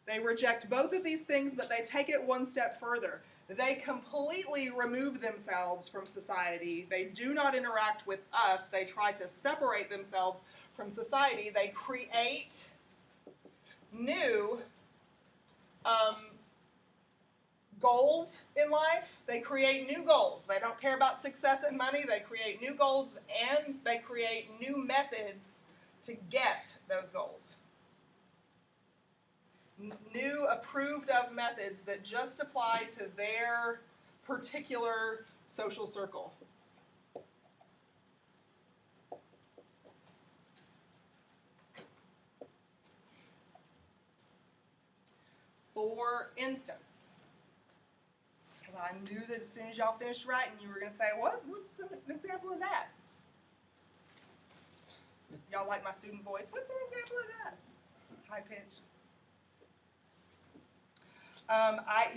They reject both of these things, but they take it one step further. They completely remove themselves from society. They do not interact with us. They try to separate themselves from society. They create new goals in life. They create new goals. They don't care about success and money. They create new goals, and they create new methods to get those goals. New approved of methods that just apply to their particular social circle. For instance, because I knew that as soon as y'all finished writing, you were going to say, what's an example of that? Y'all like my student voice? What's an example of that? High-pitched.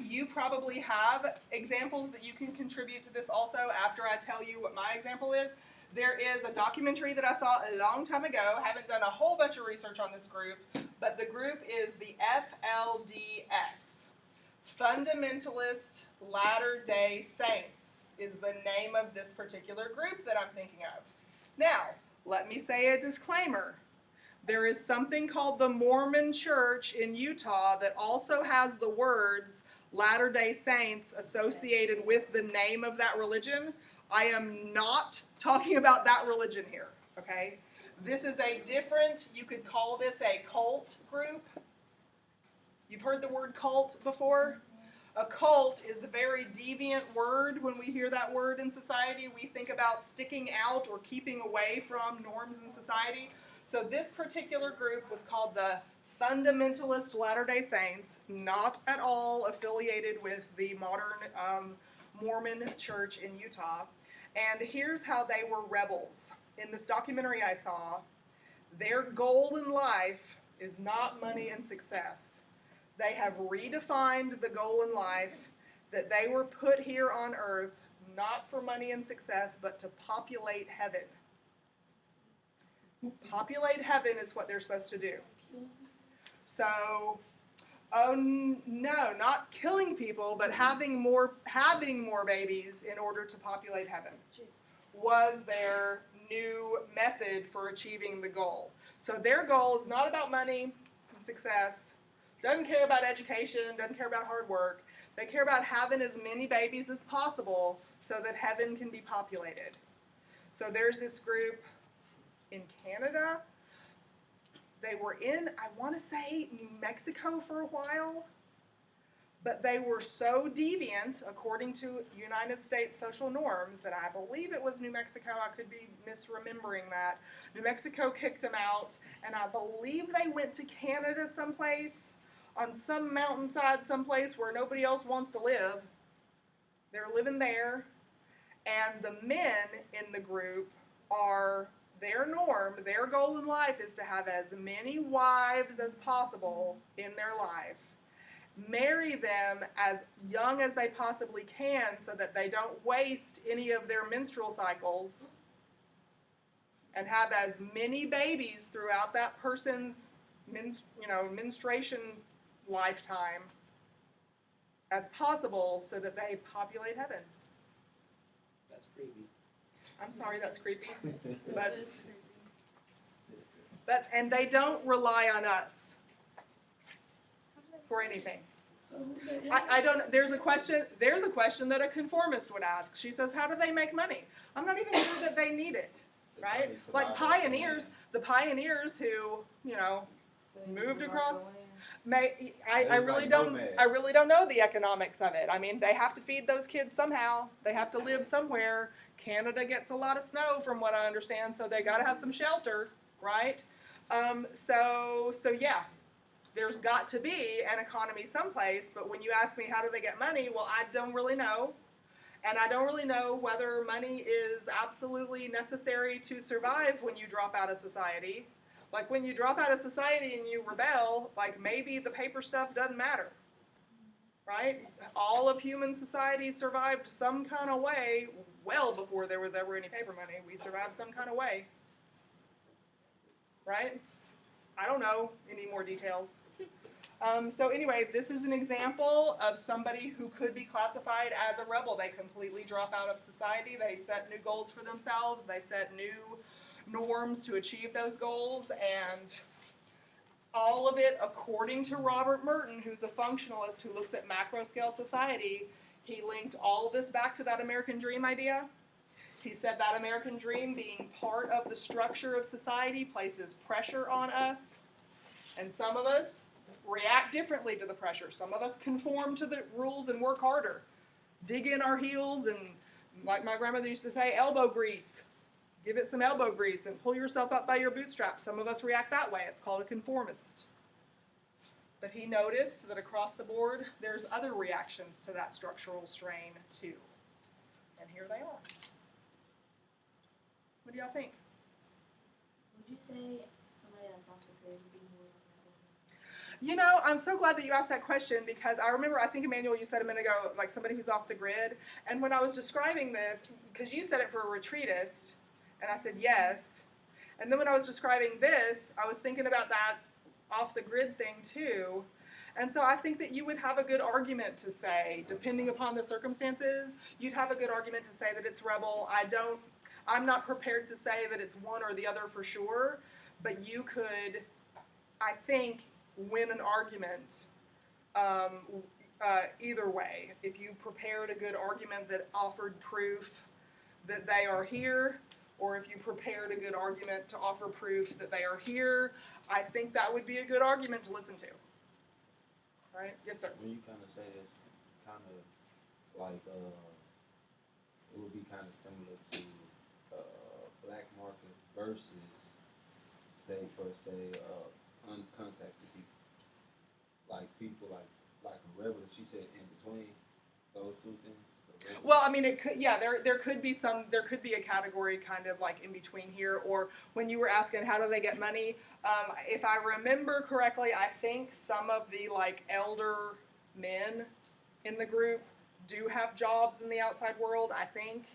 You probably have examples that you can contribute to this also after I tell you what my example is. There is a documentary that I saw a long time ago. I haven't done a whole bunch of research on this group, but the group is the FLDS. Fundamentalist Latter-day Saints is the name of this particular group that I'm thinking of. Now, let me say a disclaimer. There is something called the Mormon Church in Utah that also has the words Latter-day Saints associated with the name of that religion. I am not talking about that religion here, okay? This is a different, you could call this a cult group. You've heard the word cult before? A cult is a very deviant word. When we hear that word in society, we think about sticking out or keeping away from norms in society. So this particular group was called the Fundamentalist Latter-day Saints, not at all affiliated with the modern Mormon Church in Utah. And here's how they were rebels. In this documentary I saw, their goal in life is not money and success. They have redefined the goal in life, that they were put here on earth not for money and success, but to populate heaven. Populate heaven is what they're supposed to do. So, oh no, not killing people, but having more babies in order to populate heaven was their new method for achieving the goal. So their goal is not about money and success, doesn't care about education, doesn't care about hard work. They care about having as many babies as possible so that heaven can be populated. So there's this group in Canada. They were in, I want to say, New Mexico for a while, but they were so deviant, according to United States social norms, that I believe it was New Mexico. I could be misremembering that. New Mexico kicked them out, and I believe they went to Canada someplace, on some mountainside someplace where nobody else wants to live. They're living there, and the men in the group are their norm, their goal in life is to have as many wives as possible in their life. Marry them as young as they possibly can so that they don't waste any of their menstrual cycles, and have as many babies throughout that person's menstruation lifetime as possible so that they populate heaven. That's creepy. I'm sorry, that's creepy. It But, is creepy. and they don't rely on us for anything. I don't, there's a question that a conformist would ask. She says, how do they make money? I'm not even sure that they need it, right? Like pioneers, the pioneers who, you know, moved across, I really don't know the economics of it. I mean, they have to feed those kids somehow. They have to live somewhere. Canada gets a lot of snow from what I understand, so they gotta have some shelter, right? So yeah. There's got to be an economy someplace, but when you ask me how do they get money, well, I don't really know. And I don't really know whether money is absolutely necessary to survive when you drop out of society. Like when you drop out of society and you rebel, like maybe the paper stuff doesn't matter, right? All of human society survived some kind of way well before there was ever any paper money. We survived some kind of way, right? I don't know any more details. So anyway, this is an example of somebody who could be classified as a rebel. They completely drop out of society. They set new goals for themselves. They set new norms to achieve those goals. And all of it, according to Robert Merton, who's a functionalist who looks at macro-scale society, he linked all of this back to that American dream idea. He said that American dream being part of the structure of society places pressure on us, and some of us react differently to the pressure. Some of us conform to the rules and work harder, dig in our heels and, like my grandmother used to say, elbow grease. Give it some elbow grease and pull yourself up by your bootstraps. Some of us react that way. It's called a conformist. But he noticed that across the board, there's other reactions to that structural strain too. And here they are. What do y'all think? Would you say somebody that's off the grid would be more like that? You know, I'm so glad that you asked that question because I remember, I think, Emmanuel, you said a minute ago, like somebody who's off the grid. And when I was describing this, because you said it for a retreatist, and I said yes. And then when I was describing this, I was thinking about that off the grid thing too. And so I think that you would have a good argument to say, depending upon the circumstances, you'd have a good argument to say that it's rebel. I'm not prepared to say that it's one or the other for sure, but you could, I think, win an argument either way. If you prepared a good argument that offered proof that they are here, or if you prepared a good argument to offer proof that they are here, I think that would be a good argument to listen to. Right? Yes, sir. When you kind of say this, kind of like it would be kind of similar to black market versus, say per se, uncontacted people. Like people like a rebel. She said in between those two things. Well, I mean, it could, yeah, there could be a category kind of like in between here, or when you were asking how do they get money, if I remember correctly, I think some of the like elder men in the group do have jobs in the outside world, I think.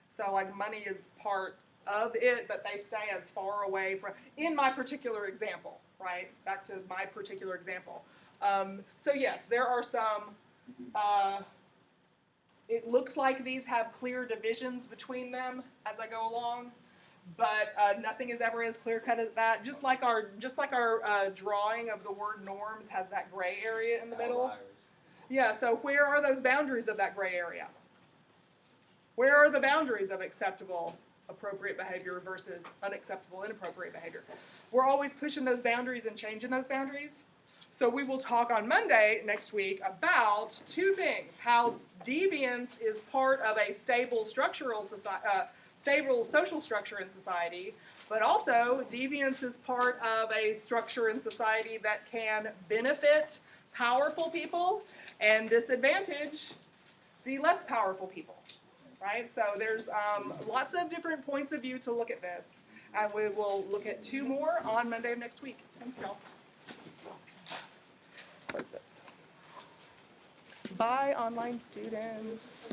So like money is part of it, but they stay as far away from, in my particular example, right? Back to my particular example. So yes, there are some, it looks like these have clear divisions between them as I go along, but nothing is ever as clear cut as that. Just like our drawing of the word norms has that gray area in the middle. Outliers. Yeah, so where are those boundaries of that gray area? Where are the boundaries of acceptable, appropriate behavior versus unacceptable, inappropriate behavior? We're always pushing those boundaries and changing those boundaries. So we will talk on Monday next week about two things: how deviance is part of a stable social structure in society, but also deviance is part of a structure in society that can benefit powerful people and disadvantage the less powerful people, right? So there's lots of different points of view to look at this, and we will look at two more on Monday of next week. Thanks, y'all. What is this? Bye, online students.